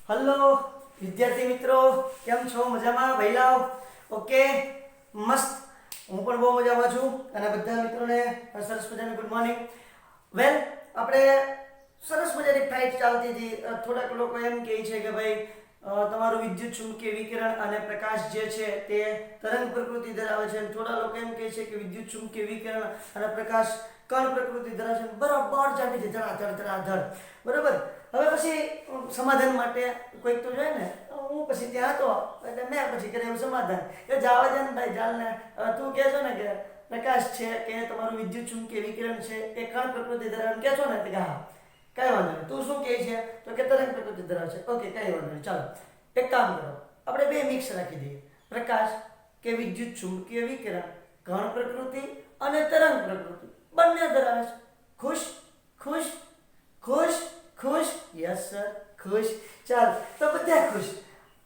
Hello વિદ્યાર્થી મિત્રો, કેમ છો? મજામાં ભઈલાઓ? ઓકે, મસ્ત. હું પણ બહુ મજામાં છું અને બધા મિત્રોને સરસ મજાનું ગુડ મોર્નિંગ. વેલ, આપણે સરસ મજાની ફાઇટ ચાલતી હતી. થોડાક લોકો એમ કહે છે કે ભાઈ તમારું વિદ્યુત ચુંબકીય વિકિરણ અને પ્રકાશ જે છે તે તરંગ પ્રકૃતિ ધરાવે છે, અને થોડા લોકો એમ કહે છે કે વિદ્યુત ચુંબકીય વિકિરણ અને પ્રકાશ કણ પ્રકૃતિ ધરાવે છે. બરાબર ચાલી છે, ધડાધડ. બરાબર. હવે પછી સમાધાન માટે કોઈક તો જોઈએ ને. હું પછી ત્યાં હતો એટલે મેં પછી કર્યું સમાધાન કે જાવા દે ને ભાઈ, ચાલને. તું કહે છો ને કે પ્રકાશ છે કે તમારું વિદ્યુત ચુંબકીય વિકિરણ છે એ કણ પ્રકૃતિ ધરાવે કહે છો ને, કે હા, કઈ વાંધો નહીં. તું શું કહે છે? તો કે તરંગ પ્રકૃતિ ધરાવે છે. ઓકે, કઈ વાંધો નહીં. ચાલો એક કામ કરો, આપણે બે મિક્સ રાખી દઈએ. પ્રકાશ કે વિદ્યુત ચુંબકીય વિકિરણ કણ પ્રકૃતિ અને તરંગ પ્રકૃતિ બંને ધરાવે છે. ખુશ ખુશ ખુશ ખુશ? યસ સર, ખુશ. ચાલ, તો બધા ખુશ.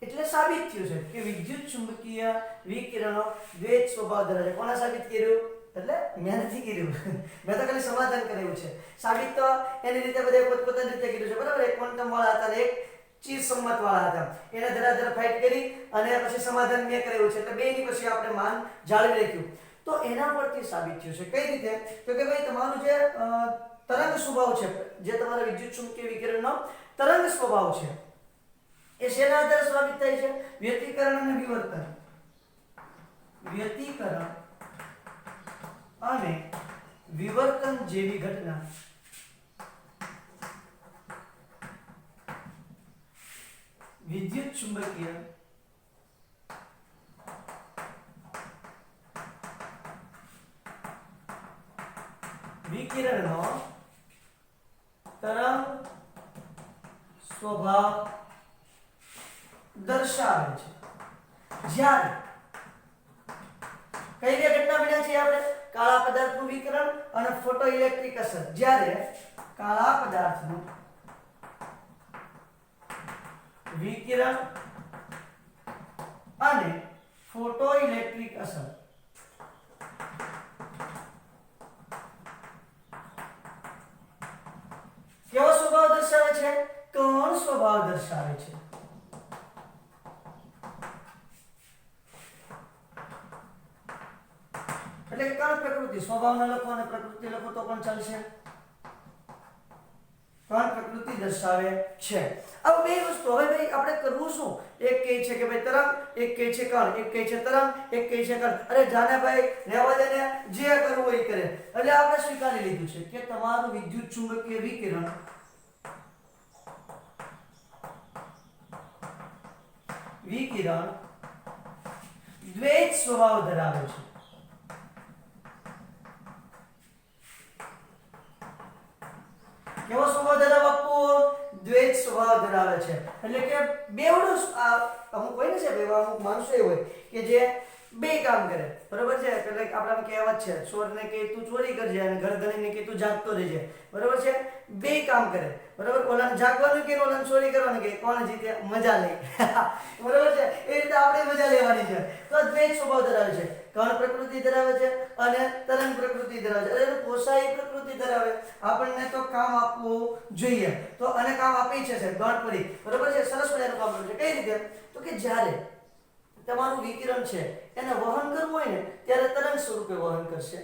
એટલે સાબિત થયું છે કે વિદ્યુત ચુંબકીય વિકિરણો દ્વૈત સ્વભાવ ધરાવે છે. કોણે સાબિત કર્યું? એટલે મેં નથી કર્યું, મેં તો ખાલી સમાધાન કર્યું છે. સાબિત તો એની રીતે બધા પોતપોતાની રીતે કર્યું છે. બરાબર. એક ક્વોન્ટમ વાળા હતા અને એક ચીજ સંમત વાળા હતા. એને ધરાધર ફાઇટ કરી અને પછી સમાધાન મેં કર્યું છે. એટલે બેની પછી આપણે માન જાળવી રાખ્યું. તો એના પરથી સાબિત થયું છે. કઈ રીતે? તો કે ભાઈ તમારું જે તરંગ સ્વભાવ છે, જે તમારા વિદ્યુત ચુંબકીય વિકિરણનો તરંગ સ્વભાવ છે, એ શેના આધારે સાબિત થાય છે? વ્યતિકરણ અને વિવર્તન. વ્યતિકરણ અને વિવર્તન જેવી ઘટના વિદ્યુત ચુંબકીય વિકિરણનો તરંગ સ્વભાવ દર્શાવે છે. જ્યારે કઈ બે ઘટના બન્યા છે આપણે? કાળા પદાર્થનું વિકિરણ અને ફોટો ઇલેક્ટ્રિક અસર. જ્યારે કાળા પદાર્થનું વિકિરણ અને ફોટો ઇલેક્ટ્રિક અસર કેવો સ્વભાવ દર્શાવે છે? કણ સ્વભાવ દર્શાવે છે. એટલે કે કણ પ્રકૃતિ. સ્વભાવને લખો અને પ્રકૃતિ લખો તો પણ ચાલશે. કણ પ્રકૃતિ દર્શાવે છે. આ બે વસ્તુ. હવે ભાઈ આપણે કરવું શું? એક કહે છે કે ભાઈ તરંગ, એક કહે છે કણ, એક કહે છે તરંગ, એક કહે છે કણ. અરે જાને ભાઈ, રહેવા દે ને, જે કરવું હોય કરે. એટલે આપણે સ્વીકારી લીધું છે કે તમારું વિદ્યુત ચુંબકીય વિકિરણ દ્વૈત સ્વભાવ ધરાવે છે. કેવો સ્વભાવ ધરાવે આપો? દ્વૈત સ્વભાવ ધરાવે છે. એટલે કે બેવડું અમુક હોય ને છે, અમુક માણસો એ હોય કે જે બે કામ કરે. બરોબર છે. એટલે આપણામાં કહેવત છે, ચોરને કહે તું ચોરી કરજે અને ગરદનીને કહે તું જાગતો રહેજે. બરોબર છે. બે કામ કરે. બરોબર. ઓલાને જાગવાનું કે ઓલાને ચોરી કરવાનું કે કોણ જીતે? મજા લે. બરોબર છે. એ રીતે આપણે મજા લેવાની છે. તો દ્વૈત સ્વભાવ ધરાવે છે. કણ પ્રકૃતિ ધરાવે છે અને તરંગ પ્રકૃતિ ધરાવે છે. એટલે પોસાઈ પ્રકૃતિ ધરાવે. આપણને તો કામ આપવું જોઈએ. તો અને કામ આપી છે ગણપરી. બરોબર છે. સરસ મજાનું કામ કર્યું છે. કઈ રીતે? તો કે જ્યારે તમારું વિકિરણ છે એને વહન કરવું હોય ને ત્યારે તરંગ સ્વરૂપે વહન કરશે,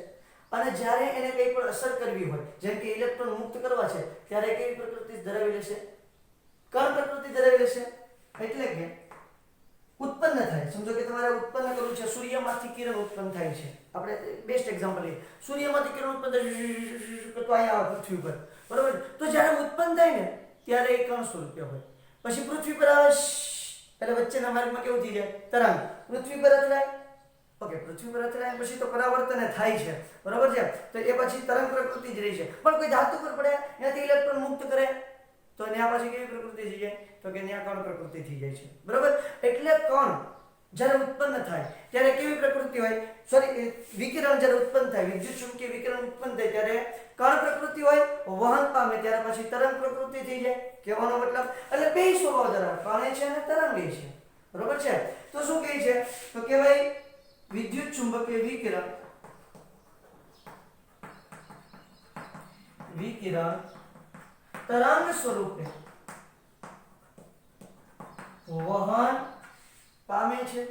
અને જ્યારે એને કંઈ પણ અસર કરવી હોય, જેમ કે ઇલેક્ટ્રોન મુક્ત કરવા છે, ત્યારે કેવી પ્રકૃતિ ધરાવી લેશે? કણ પ્રકૃતિ ધરાવી લેશે. એટલે કે ઉત્પન્ન થાય. સમજો કે તમારે ઉત્પન્ન કરવું છે, સૂર્યમાંથી કિરણ ઉત્પન્ન થાય છે. આપણે બેસ્ટ એક્ઝામ્પલ લઈએ. સૂર્યમાંથી કિરણ ઉત્પન્ન થાય તો અહીંયા આવે પૃથ્વી પર. બરોબર. તો જ્યારે ઉત્પન્ન થાય ને ત્યારે એ કણ સ્વરૂપે હોય. પછી પૃથ્વી પર આવે એટલે વચ્ચેના માર્ગમાં કેવું થઈ જાય? તરંગ. પૃથ્વી પર અથડાય. ઓકે, પૃથ્વી પર અથડાય પછી તો પરાવર્તન થાય છે. બરોબર છે. તો એ પછી તરંગ પ્રકૃતિ જ રહી છે. પણ કોઈ ધાતુ પર પડે, ત્યાંથી ઇલેક્ટ્રોન મુક્ત કરે તો ત્યાં પછી કેવી પ્રકૃતિ થઈ જાય? તો કે ત્યાં કણ પ્રકૃતિ થઈ જાય છે. બરોબર. એટલે કણ જ્યારે ઉત્પન્ન થાય ત્યારે કેવી પ્રકૃતિ હોય? સોરી, વિકિરણ જ્યારે ઉત્પન્ન થાય, વિદ્યુત ચુંબકીય વિકિરણ ઉત્પન્ન થાય ત્યારે કણ પ્રકૃતિ હોય, વહન પામે ત્યારે પછી તરંગ પ્રકૃતિ થઈ જાય. કહેવાનો મતલબ એટલે બે સ્વભાવ ધરાવે, કણ છે અને તરંગ છે. બરોબર છે. તો શું કહે છે? તો કે ભાઈ વિદ્યુત ચુંબકીય વિકિરણ તરંગ સ્વરૂપે વહન પામે છે.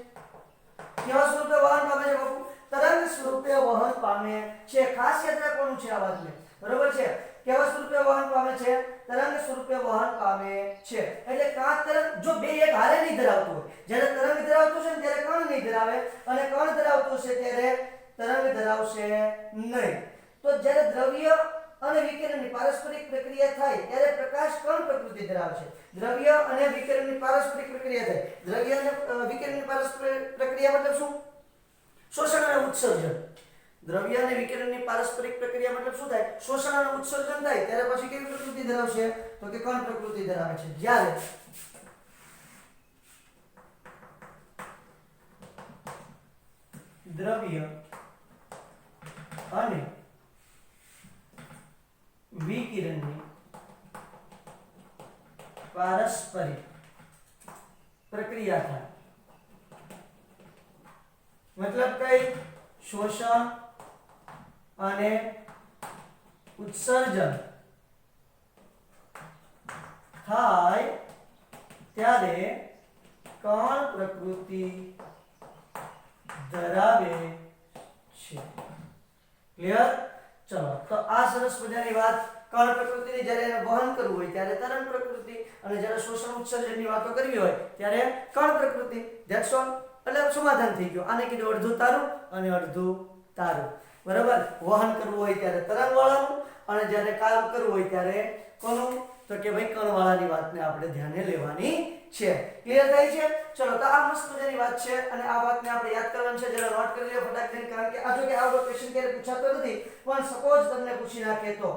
કેવા સ્વરૂપે વહન પામે છે બાપુ? તરંગ સ્વરૂપે વહન પામે છે. ખાસ યાદ રાખવાનું છે આ વાતને, બરોબર છે? કેવા સ્વરૂપે વહન પામે છે? તરંગ સ્વરૂપે વહન પામે છે. એટલે કાં તરંગ જો બે એક હારે નહીં ધરાવતું હોય, જ્યારે તરંગ ધરાવતું છે ને ત્યારે કણ નહીં ધરાવે, અને કણ ધરાવતું છે ત્યારે તરંગ ધરાવશે નહીં. તો જ્યારે દ્રવ્ય અને વિકિરણની પારસ્પરિક પ્રક્રિયા થાય ત્યારે પ્રકાશ કણ પ્રકૃતિ ધરાવે છે. દ્રવ્ય અને વિકિરણની પારસ્પરિક પ્રક્રિયા થાય. દ્રવ્ય અને વિકિરણની પારસ્પરિક પ્રક્રિયા મતલબ શું? શોષણ અને ઉત્સર્જન. દ્રવ્ય અને વિકિરણની પારસ્પરિક પ્રક્રિયા મતલબ શું થાય? શોષણ અને ઉત્સર્જન થાય ત્યારે પછી કેવી પ્રકૃતિ ધરાવશે? તો કે કણ પ્રકૃતિ ધરાવે છે. જ્યારે દ્રવ્ય અને વિકિરણની પારસ્પરિક પ્રક્રિયા થાય, મતલબ કઈ? શોષણ અને ઉત્સર્જન થાય ત્યારે કણ પ્રકૃતિ ધરાવે છે. ક્લિયર? ચલો, તો આ સરસ મજાની વાત કણ પ્રકૃતિની જ્યારે એને વહન કરવું હોય ત્યારે તરંગ પ્રકૃતિ, અને જ્યારે શોષણ ઉત્સર્જનની વાતો કરવી હોય ત્યારે કણ પ્રકૃતિ. That's all. એટલે સમાધાન થઈ ગયું. આને કીધું અડધું તારું અને અડધું તારું, બરાબર? વહન કરવું હોય ત્યારે તરંગ વાળાનું, અને જ્યારે કામ કરવું હોય ત્યારે કોનું? તો કે ભાઈ કણ વાળાની વાતને આપણે ધ્યાને લેવાની છે. ક્લિયર થાય છે? ચલો, તો આ મસ્ત મજાની વાત છે, અને આ વાતને આપણે યાદ કરવાની છે. જરા નોટ કરી લો ફટાફટ, કારણ કે આ જો કે આવો ક્વેશ્ચન ક્યારે પૂછાતો નથી, પણ સપોઝ તમને પૂછી નાખે તો.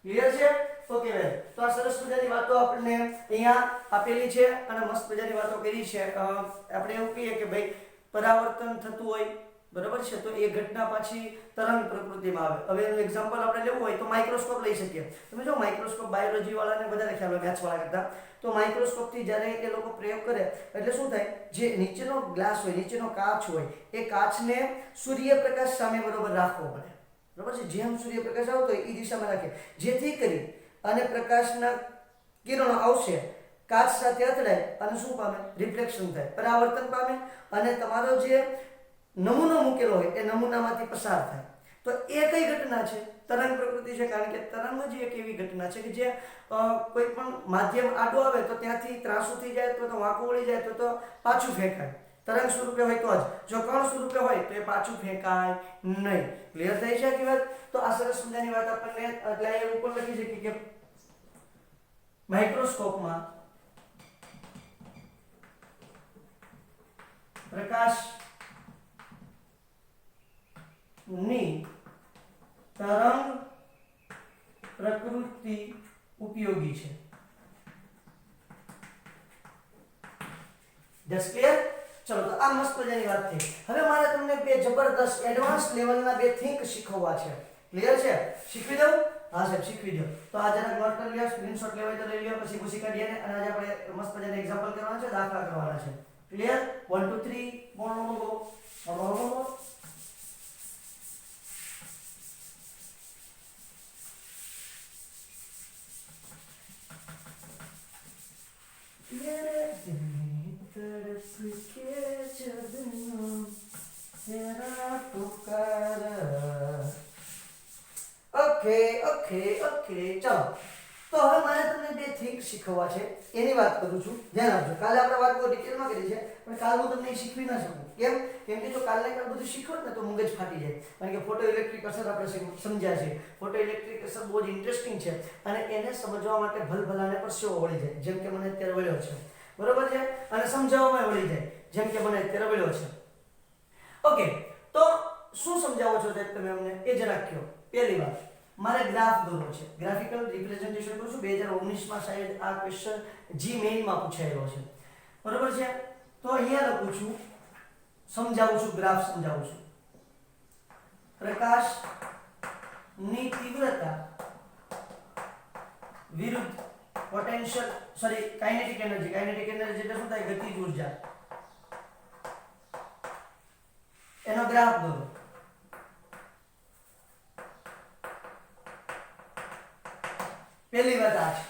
ક્લિયર છે? ઓકે વેલ, તો આ સરસ મજાની વાતો આપણને અહીંયા આપેલી છે, અને મસ્ત મજાની વાતો કરી છે. આપણે એવું કહીએ કે ભાઈ પરાવર્તન થતું હોય, બરાબર છે, તો એ ઘટના પાછી તરંગ પ્રકૃતિમાં આવે. હવે એનું એક્ઝામ્પલ આપણે લેવું હોય તો માઇક્રોસ્કોપ લઈ શકીએ. તમે જો માઇક્રોસ્કોપ બાયોલોજી વાળાને વધારે ખ્યાલ હોય મેથ્સ વાળા કરતા, તો માઇક્રોસ્કોપથી જ્યારે એ લોકો પ્રયોગ કરે એટલે શું થાય? જે નીચેનો ગ્લાસ હોય, નીચેનો કાચ હોય, એ કાચને સૂર્યપ્રકાશ સામે બરોબર રાખવો પડે, બરાબર છે? જેમ સૂર્યપ્રકાશ આવતો હોય એ દિશામાં રાખે, જેથી કરી અને પ્રકાશના કિરણો આવશે, કાચ સાથે અથડાય અને શું પામે? રિફ્લેક્શન થાય, પરાવર્તન પામે, અને તમારો જે નમૂનો મૂકેલો હોય એ નમૂનામાંથી પસાર થાય. તો એ કઈ ઘટના છે? તરંગ પ્રકૃતિ છે. કારણ કે તરંગ જ એક એવી ઘટના છે કે જે કોઈ પણ માધ્યમ આડો આવે તો ત્યાંથી ત્રાસુ થઈ જાય, તો વાંકું વળી જાય, તો પાછું ફેંકાય. તરંગ સ્વરૂપે હોય તો જ. જો કણ સ્વરૂપે હોય તો એ પાછું ફેંકાય નહીં. ક્લિયર થઈ છે કે વાત? તો આ સરસ મજાની વાત આપણને એટલે એવું પણ લખી શકીએ કે માઇક્રોસ્કોપમાં પ્રકાશ ની તરંગ પ્રકૃતિ ઉપયોગી છે. That's clear? ચલો, તો આ મસ્ત મજાની વાત થઈ. હવે મારે તમને બે જબરદસ્ત એડવાન્સ લેવલના બે થિંક શીખવવા છે. ક્લિયર છે? શીખવી દઉં? હા સાહેબ, શીખવી દો. તો આ જરા નોટ કરી લ્યો, સ્ક્રીનશોટ લેવાય તો લઈ લ્યો, પછી પૂછી કાઢીએ ને. અને આજે આપણે મસ્ત મજાના એક્ઝામ્પલ કરવાના છે, દાખલા કરવાના છે. ક્લિયર? 1 2 3 બોલો. ઓકે ચાલો, તો હવે મારે તમને બે થિંક શીખવવા છે, એની વાત કરું છું. ધ્યાન આપજો. કાલે આપણે વાત બહુ ડિટેલમાં કરી છે, પણ કાલ હું તમને શીખવી ના શકું. કેમ? કેમ કે જો કાલે બધું શીખવત ને તો મગજ ફાટી જાય. કારણ કે ફોટો ઇલેક્ટ્રિક અસર આપણે સમજ્યા છે. ફોટો ઇલેક્ટ્રિક અસર બહુ જ ઇન્ટરેસ્ટિંગ છે, અને એને સમજવા માટે ભલભલાને પરસેવો વળી જાય, જેમ કે મને અત્યારે વળ્યો છે, બરોબર છે? અને સમજાવવામાં વળી જાય, જેમ કે મને અત્યારે વળ્યો છે. ઓકે, તો શું સમજાવો છો તમે અમને એ જરા કહો. પહેલી વાત, મારે ગ્રાફ દોરવો છે, ગ્રાફિકલ રિપ્રેઝન્ટેશન કરું છું. 2019 માં શાયદ આ ક્વેશ્ચન જી મેઇન માં પૂછાયેલો છે, બરોબર છે? તો અહીંયા લખું છું, સમજાવું છું, ગ્રાફ સમજાવું છું. પ્રકાશ ની તીવ્રતા વિરુદ્ધ પોટેન્શિયલ કાઇનેટિક એનર્જી એટલે શું થાય? ગતિજ ઊર્જા. એનો ગ્રાફ દોરો. પહેલી વાત આ છે.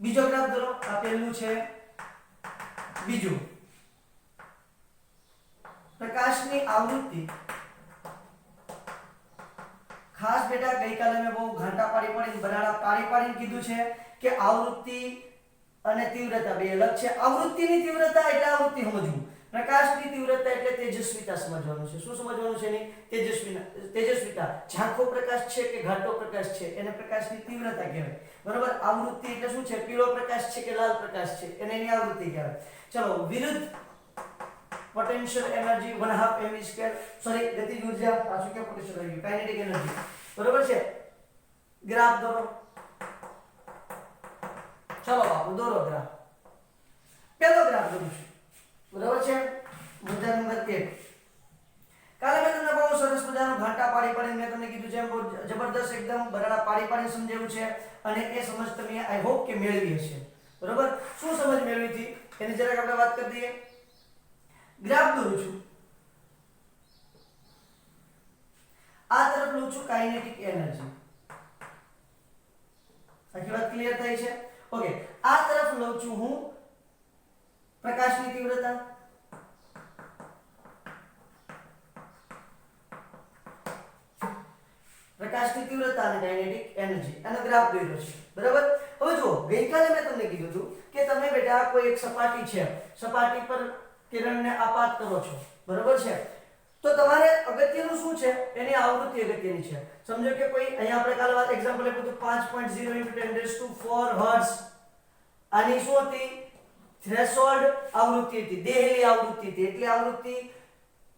બીજો ગ્રાફ દોરો આ પહેલું છે બીજું પ્રકાશની આવૃત્તિ ખાસ બેટા ગઈકાલે મેં બહુ ઘાટા પાડીને બનાડા પાડીને કીધું છે કે આવૃત્તિ અને તીવ્રતા બે અલગ છે આવૃત્તિની તીવ્રતા એટલે આવૃત્તિ સમજવું પ્રકાશની તીવ્રતા એટલે તેજસ્વીતા સમજવાનું છે શું સમજવાનું છે એની તેજસ્વીતા ઝાંખો પ્રકાશ છે કે ઘાટો પ્રકાશ છે એને પ્રકાશની તીવ્રતા કહેવાય બરોબર આવૃત્તિ એટલે શું છે પીળો પ્રકાશ છે કે લાલ પ્રકાશ છે એને એની આવૃત્તિ કહેવાય ચલો વિરુદ્ધ પોટેન્શિયલ એનર્જી 1/2 mv2 સોરી ગતિજ ઊર્જા પાછું કે પોટેન્શિયલ આવી ગયું કાઇનેટિક એનર્જી બરોબર છે ગ્રાફ દોરો ચલો બાપુ દોરો ગ્રાફ પહેલો ગ્રાફ દોરું છું બરાબર છે મુદ્દા નંબર 1 કાલે મેં તમને બહુ સરસ મજાનું ઘાટા પાડીને મેં તમને કીધું છે બહુ જબરદસ્ત એકદમ બરાડા પાડીને સમજાવ્યું છે અને એ સમજ તમે આઈ હોપ કે મેળવી હશે બરાબર શું સમજ મેળવી હતી એની જરાક આપણે વાત કરી દઈએ ગ્રાફ દોરું છું આ તરફ લઉં છું કાઇનેટિક એનર્જી આખી વાત ક્લિયર થઈ છે ઓકે આ તરફ લઉં છું હું પ્રકાશની તીવ્રતા પ્રકાશની તીવ્રતા અને કાઇનેટિક એનર્જી આનો ગ્રાફ દોર્યો છે બરાબર હવે જો ગઈકાલે મેં તમને કીધું હતું કે તમે બેટા કોઈ એક સપાટી છે સપાટી પર કિરણને આપાત કરો છો બરાબર છે તો તમારે અગત્યનું શું છે એની આવૃત્તિ અગત્યની છે સમજો કે કોઈ અહીંયા આપણે કાલે વાત એક્ઝામ્પલ આપ્યું હતું 5.0 × 10⁴ હર્ટ્ઝ આની શું હતી થ્રેશોલ્ડ આવૃત્તિ હતી દેહેલી આવૃત્તિ હતી એટલે આવૃત્તિ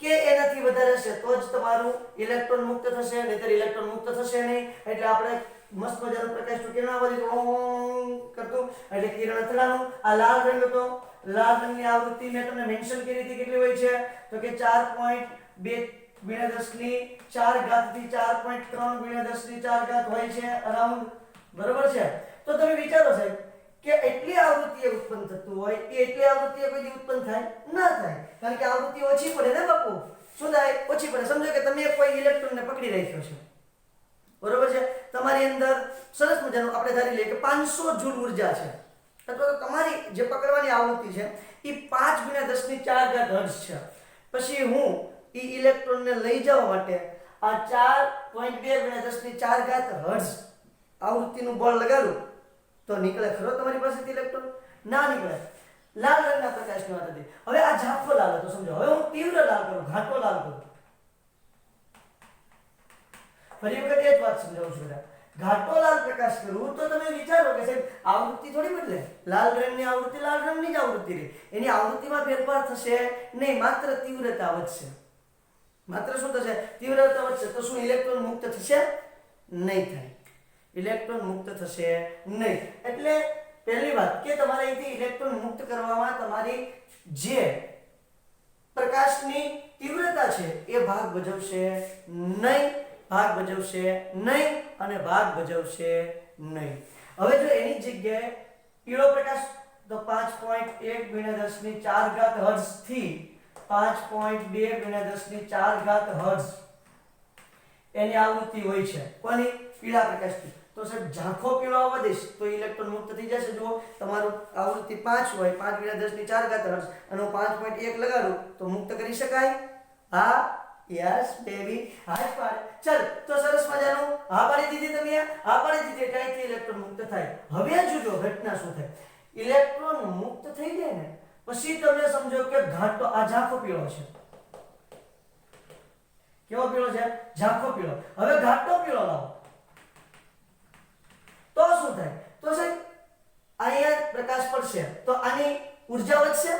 કે એનાથી વધારે છે તો જ તમારું ઇલેક્ટ્રોન મુક્ત થશે નહીતર ઇલેક્ટ્રોન મુક્ત થશે નહીં એટલે આપણે મસ્ત મજાનું પ્રકાશનું કિરણાવલી કરતું એટલે કિરણ અથડાનું આ લાલ રંગ હતો લાલ રંગની આવૃત્તિ મેં તમને મેન્શન કરી હતી કેટલી હોય છે તો કે 4.2 × 10⁴ થી 4.3 × 10⁴ હોય છે અરાઉન્ડ બરોબર છે તો તમે વિચારો સાહેબ કે એટલી આવૃત્તિએ ઉત્પન્ન થતું હોય કે એટલી આવૃત્તિએ કોઈ ઉત્પન્ન થાય ના થાય કારણ કે આવૃત્તિ ઓછી પડે ને બાપુ શું થાય ઓછી પડે સમજો કે તમે કોઈ ઇલેક્ટ્રોનને પકડી રાખ્યો છે બરોબર છે તમારી અંદર સરસ મજાનું આપણે ધારી લઈએ કે 500 જૂલ ઉર્જા છે અથવા તો તમારી જે પકડવાની આવૃત્તિ છે એ 5 × 10⁴ હર્ટ્ઝ છે પછી હું એ ઇલેક્ટ્રોનને લઈ જવા માટે આ 4.2 × 10⁴ હર્ટ્ઝ આવૃત્તિનું બળ લગાડું તો નીકળે ખરો તમારી પાસેથી ઇલેક્ટ્રોન ના નીકળે લાલ રંગના પ્રકાશની વાત હતી હવે આ ઝાંખો લાલ હતો સમજો હવે હું તીવ્ર લાલ કરું ઘાટો લાલ કરું ફરી વખત એ જ વાત સમજાવું છું બેટા ઘાટો લાલ પ્રકાશ કરું તો તમે વિચારો કે સાહેબ આવૃત્તિ થોડી બદલે લાલ રંગની આવૃત્તિ લાલ રંગની જ આવૃત્તિ રહે એની આવૃત્તિમાં ફેરફાર થશે નહીં માત્ર તીવ્રતા વધશે માત્ર શું થશે તીવ્રતા વધશે તો શું ઇલેક્ટ્રોન મુક્ત થશે નહીં થાય ઇલેક્ટ્રોન મુક્ત થશે નહીં એટલે પહેલી વાત કે તમારે અહીંથી ઇલેક્ટ્રોન મુક્ત કરવામાં તમારી જે પ્રકાશની તીવ્રતા છે એ ભાગ ભજવશે નહીં અને ભાગ ભજવશે નહીં હવે જો એની જગ્યાએ પીળો પ્રકાશ તો 5.1 × 10⁴ હર્ટ્ઝ થી 5.2 × 10⁴ હર્ટ્ઝ એની આવૃત્તિ હોય છે કોની પીળા પ્રકાશની તો સાહેબ ઝાંખો પીળો આવવા દઈશ તો ઇલેક્ટ્રોન મુક્ત થઈ જશે જો તમારું આવૃત્તિ 5 હોય 5 × 10⁴ હર્ટ્ઝ અને 5.1 લગાડું તો મુક્ત કરી શકાય હા યસ બેબી હાય પાડ ચલ તો સરસ મજાનું હા પાડી દીધી તમે હા પાડી દીધી એટલે અહીંથી ઇલેક્ટ્રોન મુક્ત થાય હવે જોજો ઘટના શું થાય ઇલેક્ટ્રોન મુક્ત થઈ જાય ને પછી તમે સમજો કે ઘાટો આ ઝાંખો પીળો છે કેવો પીળો છે ઝાંખો પીળો હવે ઘાટો પીળો લાવો તો શું થાય તો સાહેબ અહીંયા પ્રકાશ પડશે તો આની ઉર્જા વધશે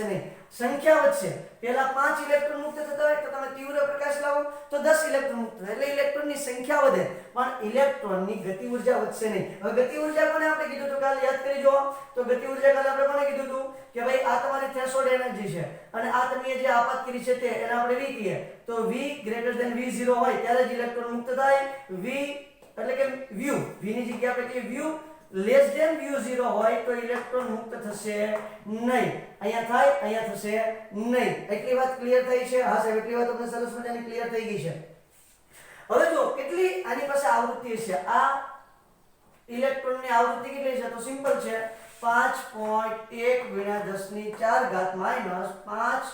નહીં સંખ્યા વધશે પહેલા 5 ઇલેક્ટ્રોન મુક્ત થતા હોય તો તમે તીવ્ર પ્રકાશ લાવો તો 10 ઇલેક્ટ્રોન મુક્ત થાય એટલે ઇલેક્ટ્રોનની સંખ્યા વધે પણ ઇલેક્ટ્રોનની ગતિ ઉર્જા વધશે નહીં હવે ગતિ ઉર્જા કોને આપણે કીધું તો કાલે યાદ કરી જો તો ગતિ ઉર્જા કાલે આપણે કોને કીધું હતું કે ભાઈ આ તમારી થ્રેશોલ્ડ એનર્જી છે અને આ તમે જે આપાત કરી છે તે એને આપણે v કહીએ તો v > v0 હોય ત્યારે જ ઇલેક્ટ્રોન મુક્ત થાય v એટલે કે v ની જગ્યાએ આપણે કહીએ v v0 હોય તો ઇલેક્ટ્રોન મુક્ત થશે નહીં અહીંયા થશે નહીં એટલી વાત ક્લિયર થઈ છે હા સાહેબ એટલી વાત તમને સરસ મજાની ક્લિયર થઈ ગઈ છે હવે જો કેટલી આની પાસે આવૃત્તિ છે આ ઇલેક્ટ્રોનની આવૃત્તિ કેટલી છે? તો સિમ્પલ છે 5.1 ગુણ્યા 10 ની 4 ઘાત માઈનસ 5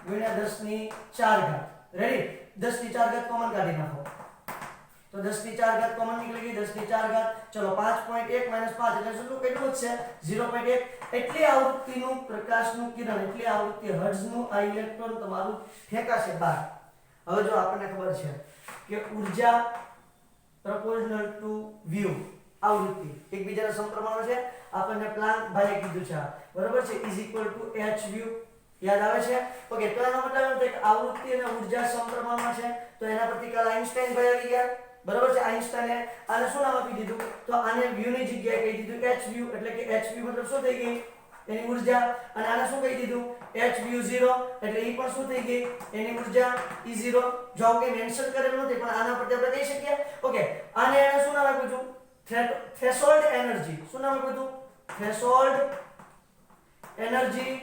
ગુણ્યા 10 ની 4 ઘાત. રેડી? 10 ની 4 ઘાત કોમન કાઢી નાખો તો 10 ની 4 ઘાત કોમન નીકળી ગઈ. 10 ની 4 ઘાત. ચલો 5.1 માઈનસ 5 એટલે શું કેટલું છે? 0.1. એટલી આવૃત્તિનું પ્રકાશનું કિરણ, એટલી આવૃત્તિ હર્ટ્ઝનું આ ઇલેક્ટ્રોન તમારું ફેંકાશે બહાર. હવે જો આપણને ખબર છે કે ઊર્જા proportional to v આવૃત્તિ એકબીજાના સમપ્રમાણમાં છે. આપણને પ્લાન્ક ભાઈએ કીધું છે બરોબર છે is equal to h v. યાદ આવે છે? ઓકે, તો એનો મતલબ એમ થાય કે આવૃત્તિ અને ઊર્જા સમપ્રમાણમાં છે. તો એના પરથી કાલ આઈન્સ્ટાઈન ભાઈ આવી ગયા બરોબર છે. આઈન્સ્ટાઈને આને શું નામ આપી દીધું? તો આને v ની જગ્યાએ કહી દીધું h v. એટલે કે h v મતલબ શું થઈ ગઈ? એની ઊર્જા. અને આને શું કહી દીધું? h v 0 એટલે એ પણ શું થઈ ગઈ? એની ઊર્જા E0. જો કે મેન્શન કરેલું નથી પણ આના પરથી આપણે કહી શકીએ. ઓકે, આને એને શું નામ આપ્યું હતું? Threshold energy. શું નામ આપ્યું હતું? Threshold energy.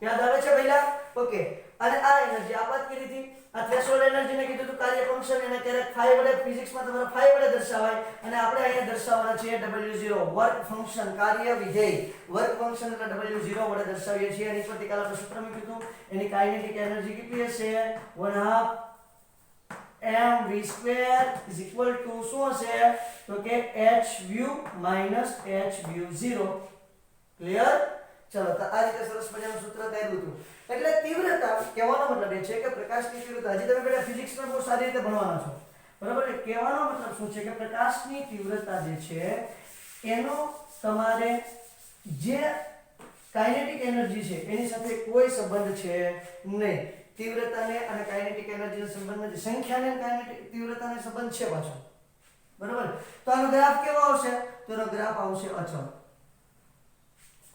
યાદ આવે છે પહેલા? ઓકે, અને આ એનર્જી આપાત કરી હતી. આ થ્રેશોલ્ડ એનર્જીને કીધું હતું કાર્ય ફંક્શન. એને ક્યારેક phi વડે ફિઝિક્સમાં તમારે phi વડે દર્શાવાય અને આપણે અહીંયા દર્શાવવાના છે W0 વર્ક ફંક્શન, કાર્ય વિધેય. વર્ક ફંક્શન એટલે W0 વડે દર્શાવીએ છીએ. એની પરથી કાલ આપણે સૂત્ર મૂક્યું હતું. એની કાઇનેટિક એનર્જી કેટલી હશે? 1/2 mv² is equal to શું હશે? તો કે hv minus hv0. ક્લિયર? ચલો, તો આ રીતે સરસ મજાનું સૂત્ર તૈયાર હતું. એટલે તીવ્રતા કહેવાનો મતલબ એ છે કે પ્રકાશની તીવ્રતા, હજી તમે બેટા ફિઝિક્સમાં બહુ સારી રીતે ભણવાના છો બરાબર. કહેવાનો મતલબ શું છે કે પ્રકાશની તીવ્રતા જે છે એનો તમારે જે કાઇનેટિક એનર્જી છે એની સાથે કોઈ સંબંધ છે નહીં. તીવ્રતાને અને કાઇનેટિક એનર્જીનો સંબંધ નથી. સંખ્યાને અને કાઇનેટિક તીવ્રતાને સંબંધ છે પાછો બરાબર. તો આનો ગ્રાફ કેવો આવશે? તો એનો ગ્રાફ આવશે અચળ.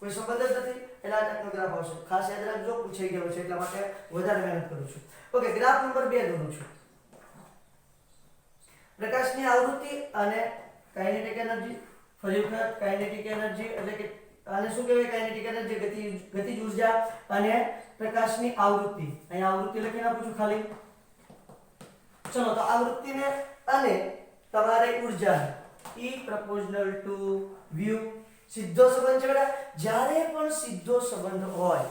કોઈ સંબંધ જ નથી એટલે આ ટાઈપનો ગ્રાફ આવશે. ખાસ યાદ રાખજો, પૂછાઈ ગયો છે એટલા માટે વધારે મહેનત કરું છું. ઓકે, ગ્રાફ નંબર 2 દોરું છું. પ્રકાશની આવૃત્તિ અને કાઇનેટિક એનર્જી. ફરી વખત કાઇનેટિક એનર્જી એટલે કે આને શું કહેવાય? કાઇનેટિક એનર્જી ગતિજ ઊર્જા અને પ્રકાશની આવૃત્તિ. અહીંયા આવૃત્તિ લખીને આપું છું ખાલી. ચલો, તો આવૃત્તિને અને તમારે ઊર્જા E proportional to v. સીધો સંબંધ છે બેટા. જ્યારે પણ સીધો સંબંધ હોય,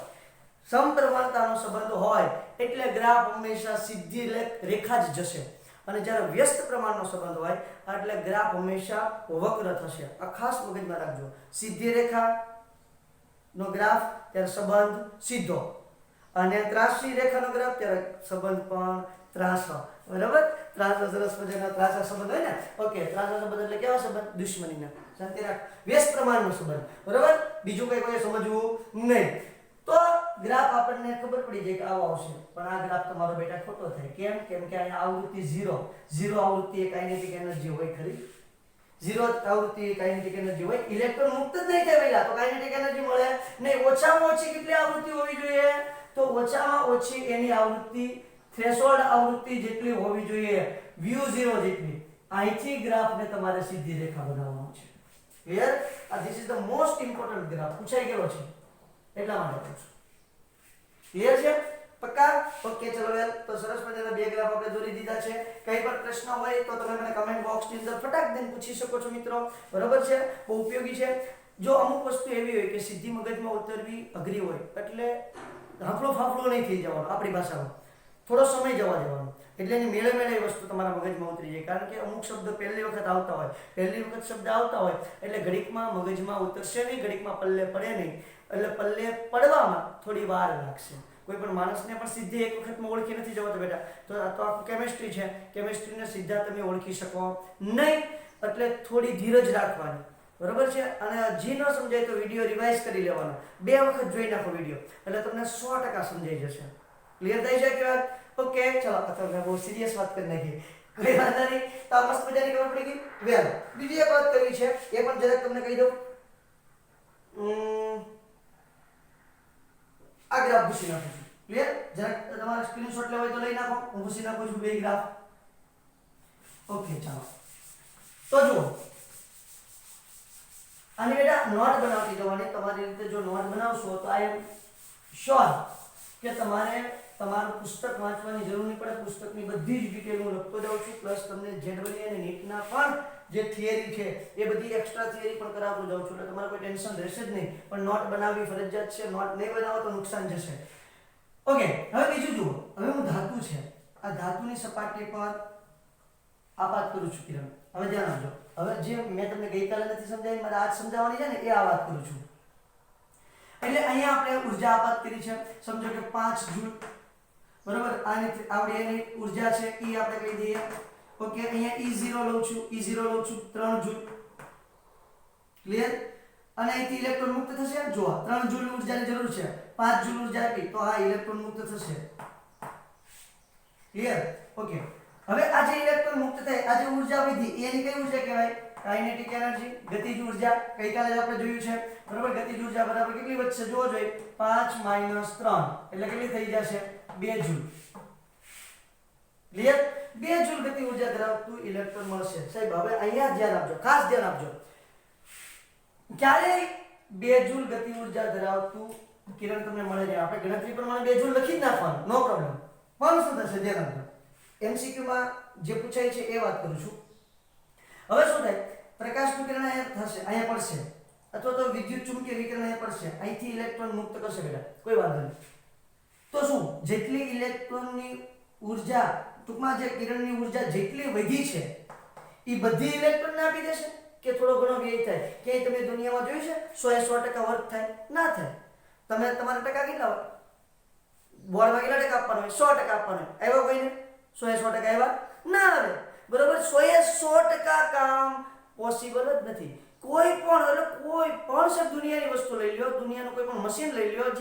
સમપ્રમાણતાનો સંબંધ હોય એટલે ગ્રાફ હંમેશા સીધી રેખા જ જશે. અને જ્યારે વ્યસ્ત પ્રમાણનો સંબંધ હોય એટલે ગ્રાફ હંમેશા વક્ર થશે. આ ખાસ મગજમાં રાખજો. સીધી રેખાનો ગ્રાફ ત્યારે સંબંધ સીધો, અને ત્રાસી રેખાનો ગ્રાફ ત્યારે સંબંધ પણ ત્રાસો. બરાબર? ત્રાસો સરસ મજાનો ત્રાસા સંબંધ હોય ને. ઓકે, ત્રાસા સંબંધ એટલે કેવા સંબંધ? દુશ્મનીના. શાંતિ રાખ. વ્યસ્ત પ્રમાણનો સંબંધ. બરાબર? બીજું કઈ કોઈ સમજવું નહીં. તો ગ્રાફ આપણને ખબર પડી જાય કે આવો આવશે. પણ આ ગ્રાફ તમારો બેટા ખોટો થાય. કેમ? કેમ કે અહીંયા આવૃત્તિ 0 આવૃત્તિ એ કાઇનેટિક એનર્જી હોય ખરી. 0 આવૃત્તિ એ કાઇનેટિક એનર્જી હોય. ઇલેક્ટ્રોન મુક્ત જ નહીં થાય પહેલા તો કાઇનેટિક એનર્જી મળે નહીં. ઓછામાં ઓછી કેટલી આવૃત્તિ હોવી જોઈએ? તો ઓછામાં ઓછી એની આવૃત્તિ થ્રેશોલ્ડ આવૃત્તિ જેટલી હોવી જોઈએ, v0 જેટલી. અહીંથી ગ્રાફને તમારે સીધી રેખા બનાવવાનો છે. ક્લિયર? આ this is the most important graph. પૂછાઈ ગયો છે એટલા માટે પૂછું. ક્લિયર છે? પક્કા? ઓકે, ચલો વેલ. તો સરસ મજાના બે ગ્રાફ આપણે દોરી દીધા છે. કઈ પણ પ્રશ્ન હોય તો તમે મને કમેન્ટ બોક્સની અંદર ફટાક દઈને પૂછી શકો છો મિત્રો. બરોબર છે? બહુ ઉપયોગી છે. જો અમુક વસ્તુ એવી હોય કે સીધી મગજમાં ઉતરવી અઘરી હોય એટલે હાફળો ફાફળો નહીં થઈ જવાનો. આપણી ભાષામાં થોડો સમય જવા દેવાનો એટલે એની મેળે મેળે એ વસ્તુ તમારા મગજમાં ઉતરી જાય. કારણ કે અમુક શબ્દ પહેલી વખત આવતા હોય, પહેલી વખત શબ્દ આવતા હોય એટલે ઘડીકમાં મગજમાં ઉતરશે નહીં, ઘડીકમાં પલ્લે પડે નહીં. એટલે પલ્લે પડવામાં થોડી વાર લાગશે. કોઈ પણ માણસને પણ સીધી એક વખતમાં ઓળખી નથી જવાતો બેટા. તો આ તો કેમિસ્ટ્રી છે. કેમિસ્ટ્રીને સીધા તમે ઓળખી શકો નહીં. એટલે થોડી ધીરજ રાખવાની. બરોબર છે? અને હજી ન સમજાય તો વિડીયો રિવાઇઝ કરી લેવાનો. 2 વખત જોઈ નાખો વિડીયો એટલે તમને 100% સમજાઈ જશે. ક્લિયર થઈ જાય કે વાત? ઓકે, ચલો. તો મેં બહુ સિરિયસ વાત કરી નાખી. કોઈ વાંધો નહીં. તો આ મસ્ત મજાની ખબર પડી ગઈ. વેલ, બીજી એક વાત કરવી છે એ પણ જરાક તમને કહી દઉં. આ ગ્રાફ ભૂસી નાખું છું. ક્લિયર? જરાક તમારે સ્ક્રીનશોટ લેવા હોય તો લઈ નાખો. હું ભૂસી નાખું છું બે ગ્રાફ. ઓકે, ચાલો. તો જુઓ, આની બેટા નોટ બનાવતી જવાની. તમારી રીતે જો નોટ બનાવશો તો આઈ એમ શ્યોર કે તમારે તમારું પુસ્તક વાંચવાની જરૂર નહીં પડે. પુસ્તકની બધી જ ડિટેલ હું લખતો જાઉં છું. પ્લસ તમને જેડબલી અને નીટના પણ જે થિયરી છે એ બધી એક્સ્ટ્રા થિયરી પણ કરાવતો જાઉં છું એટલે તમારે કોઈ ટેન્શન રહેશે જ નહીં, પણ નોટ બનાવવી ફરજિયાત છે, નોટ નહીં બનાવો તો નુકસાન જશે. ઓકે, હવે બીજું જુઓ. હવે હું ધાતુ છે, આ ધાતુની સપાટી પર આપાત કરું છું કિરણ. હવે ધ્યાન આપજો. હવે જે મેં તમને ગઈકાલે નથી સમજાવી, મારે આજ સમજાવવાની છે ને, એ આ વાત કરું છું. એટલે અહીંયા આપણે ઉર્જા આપાત કરી છે, સમજો કે 5 જૂલ, બરોબર. આની આવડી એની ઉર્જા છે એ આપણે કહી દઈએ. ઓકે, અહીંયા E0 લઉં છું, E0 લઉં છું 3 જૂલ. ક્લિયર? અને અહીંથી ઇલેક્ટ્રોન મુક્ત થશે. જો 3 જૂલ ઉર્જાની જરૂર છે, 5 જૂલ ઉર્જા આપી તો આ ઇલેક્ટ્રોન મુક્ત થશે. ક્લિયર? ઓકે, હવે આ જે ઇલેક્ટ્રોન મુક્ત થાય, આ જે ઉર્જા વધી એની કઈ ઉર્જા કહેવાય? કાઇનેટિક એનર્જી, ગતિજ ઉર્જા. ગઈકાલે આપણે જોયું છે, બરોબર. ગતિજ ઉર્જા બરાબર કેટલી વધશે જોવો જોઈએ, 5 - 3 એટલે કેટલી થઈ જશે? 2 જૂલ. ક્લિયર? 2 જૂલ ગતિ ઉર્જા ધરાવતું ઇલેક્ટ્રોન મળશે. સાહેબ હવે અહીંયા ધ્યાન આપજો, ખાસ ધ્યાન આપજો. ક્યારે 2 જૂલ ગતિ ઉર્જા ધરાવતું કિરણ તમને મળે છે, આપણે ગણતરી પ્રમાણે 2 જૂલ લખી જ નાખવાનું, નો પ્રોબ્લેમ. પણ શું થશે ધ્યાન આપજો. MCQ માં જે પૂછાય છે એ વાત કરું છું. હવે શું થાય? પ્રકાશનું કિરણ અહીંયા થશે, અહીંયા પડશે, અથવા તો વિદ્યુત ચુંબકીય વિકિરણ અહીંયા પડશે, અહીંથી ઇલેક્ટ્રોન મુક્ત કરશે બેટા, કોઈ વાંધો નહીં. તો શું જેટલી ઇલેક્ટ્રોનની ઉર્જા, ટૂંકમાં જે કિરણની ઉર્જા જેટલી વધી છે એ બધી ઇલેક્ટ્રોનને આપી દેશે કે થોડો ઘણો વ્યય થાય? ક્યાંય તમે દુનિયામાં જોયું છે 100% વર્ક થાય? ના થાય. તમે તમારા ટકા કેટલા હોય? બોર્ડમાં કેટલા ટકા આપવાનું હોય? 100% આપવાનું હોય. આવ્યા કોઈને 100% આવ્યા? ના આવે. બરોબર. 100% કામ પોસિબલ જ નથી. કોઈ પણ દુનિયાની વસ્તુ લઈ લ્યો, દુનિયાનું કોઈ પણ મશીન લઈ લ્યો,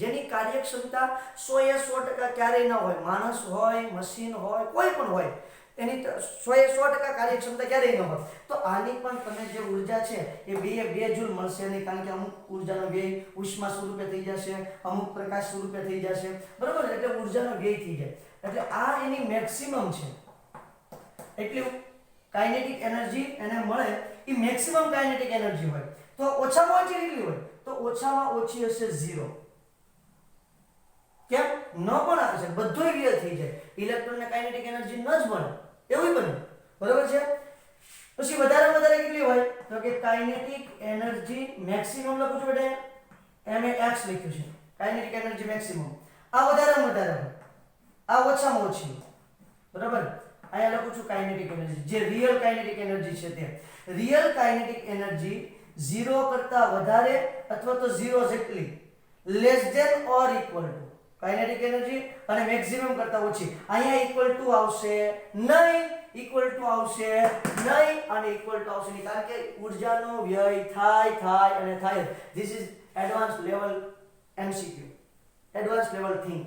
જેની કાર્યક્ષમતા 100% ક્યારેય ન હોય. માણસ હોય, મશીન હોય, કોઈ પણ હોય, એની 100% કાર્યક્ષમતા ક્યારેય ન હોય. તો આની પણ તમે જે ઉર્જા છે એ 2 જૂલ મળશે નહીં, કારણ કે અમુક ઉર્જાનો વ્યય ઉષ્મા સ્વરૂપે થઈ જશે, અમુક પ્રકાશ સ્વરૂપે થઈ જશે, બરોબર. એટલે ઉર્જાનો વ્યય થઈ જાય. એટલે આ એની મેક્સિમમ છે. એટલે કાઇનેટિક એનર્જી એને મળે એ મેક્સિમમ કાઇનેટિક એનર્જી હોય. તો ઓછામાં ઓછી કેટલી હોય? તો ઓછામાં ઓછી હશે 0. કેમ? ન પણ આપી શકે, બધુંય વ્યય થઈ જાય, ઇલેક્ટ્રોનને કાઇનેટિક એનર્જી ન જ મળે, એવું બને, બરોબર છે. પછી વધારે કેટલી હોય? તો કે કાઇનેટિક એનર્જી મેક્સિમમ લખું છું બેટા, max લખ્યું છે, કાઇનેટિક એનર્જી મેક્સિમમ. આ વધારેમાં વધારે હોય, આ ઓછામાં ઓછી, બરાબર. અહીંયા લખું છું કાઇનેટિક એનર્જી, જે રિયલ કાઇનેટિક એનર્જી છે તે. રિયલ કાઇનેટિક એનર્જી 0 કરતા વધારે અથવા તો 0 જેટલી, less than or equal to kinetic energy, અને મેક્સિમમ કરતા ઓછી. અહીંયા ઇક્વલ ટુ આવશે નહીં, ઇક્વલ ટુ આવશે નહીં, અને ઇક્વલ ટુ આવશે નહીં, કારણ કે ઉર્જાનો વ્યય થાય અને થાય. This is advance level MCQ, advance level think.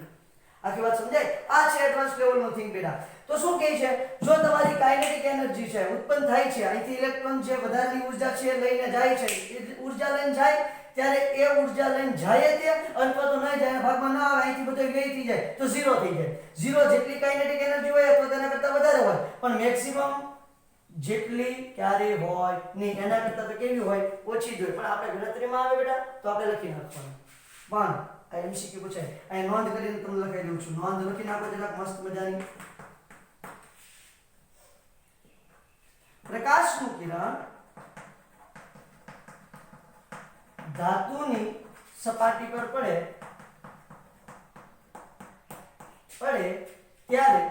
આખી વાત સમજાય? આ છે એડવાન્સ લેવલનો થિંક બેટા. તો શું કહે છે? જો તમારી કાઇનેટિક એનર્જી છે, ઉત્પન્ન થાય છે, અહીંથી ઇલેક્ટ્રોન જે વધારાની ઉર્જા છે લઈને જાય છે, એ ઉર્જા લઈને જાય, ત્યારે એ ઉર્જા લઈને જાય તે અથવા તો નહીં જાય, ભાગમાં ના આવે, અહીંથી બધો વ્યય થઈ જાય તો 0 થઈ જાય. 0 જેટલી કાઇનેટિક એનર્જી હોય અથવા તેના કરતા વધારે હોય, પણ મેક્સિમમ જેટલી ક્યારે હોય નહીં, એના કરતા તો કેવી હોય? ઓછી જ હોય. પણ આપણે ગણતરીમાં આવે બેટા તો આપણે લખી નાખવાનું. પણ આ MCQ પૂછાય, અહીં નોંધ કરીને તમને લખાઈ દઉં છું. નોંધ લખી નાખો જરાક મસ્ત મજાની. પ્રકાશનું કિરણ ધાતુની સપાટી પર પડે ત્યારે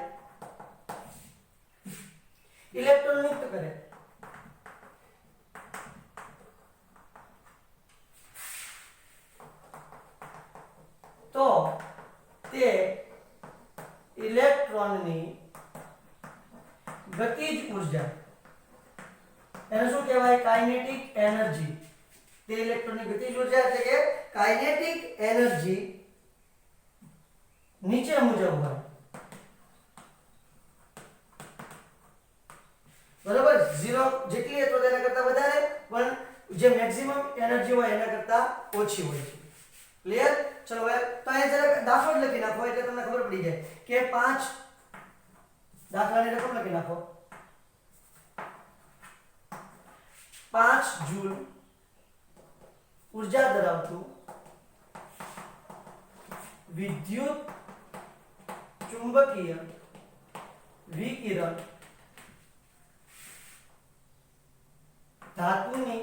ઇલેક્ટ્રોન મુક્ત કરે. તો તે ઇલેક્ટ્રોનની ગતિજ ઉર્જા, એને શું કહેવાય? Kinetic energy. તે ઇલેક્ટ્રોનની ગતિજ ઉર્જા એટલે કે કાઇનેટિક એનર્જી નીચે મુજબ હોય, બરાબર. 0 જેટલી હોય તો તેના કરતા વધારે, પણ જે મેક્સિમમ એનર્જી હોય એના કરતા ઓછી હોય છે. ક્લિયર? ચલો હવે તો અહીંયા જરા દાખલો જ લખી નાખો એટલે તમને ખબર પડી જાય કે 5 દાખલાની રકમ લખી નાખો. 5 જૂલ ઉર્જા ધરાવતું વિદ્યુત ચુંબકીય વિકિરણ धातुनी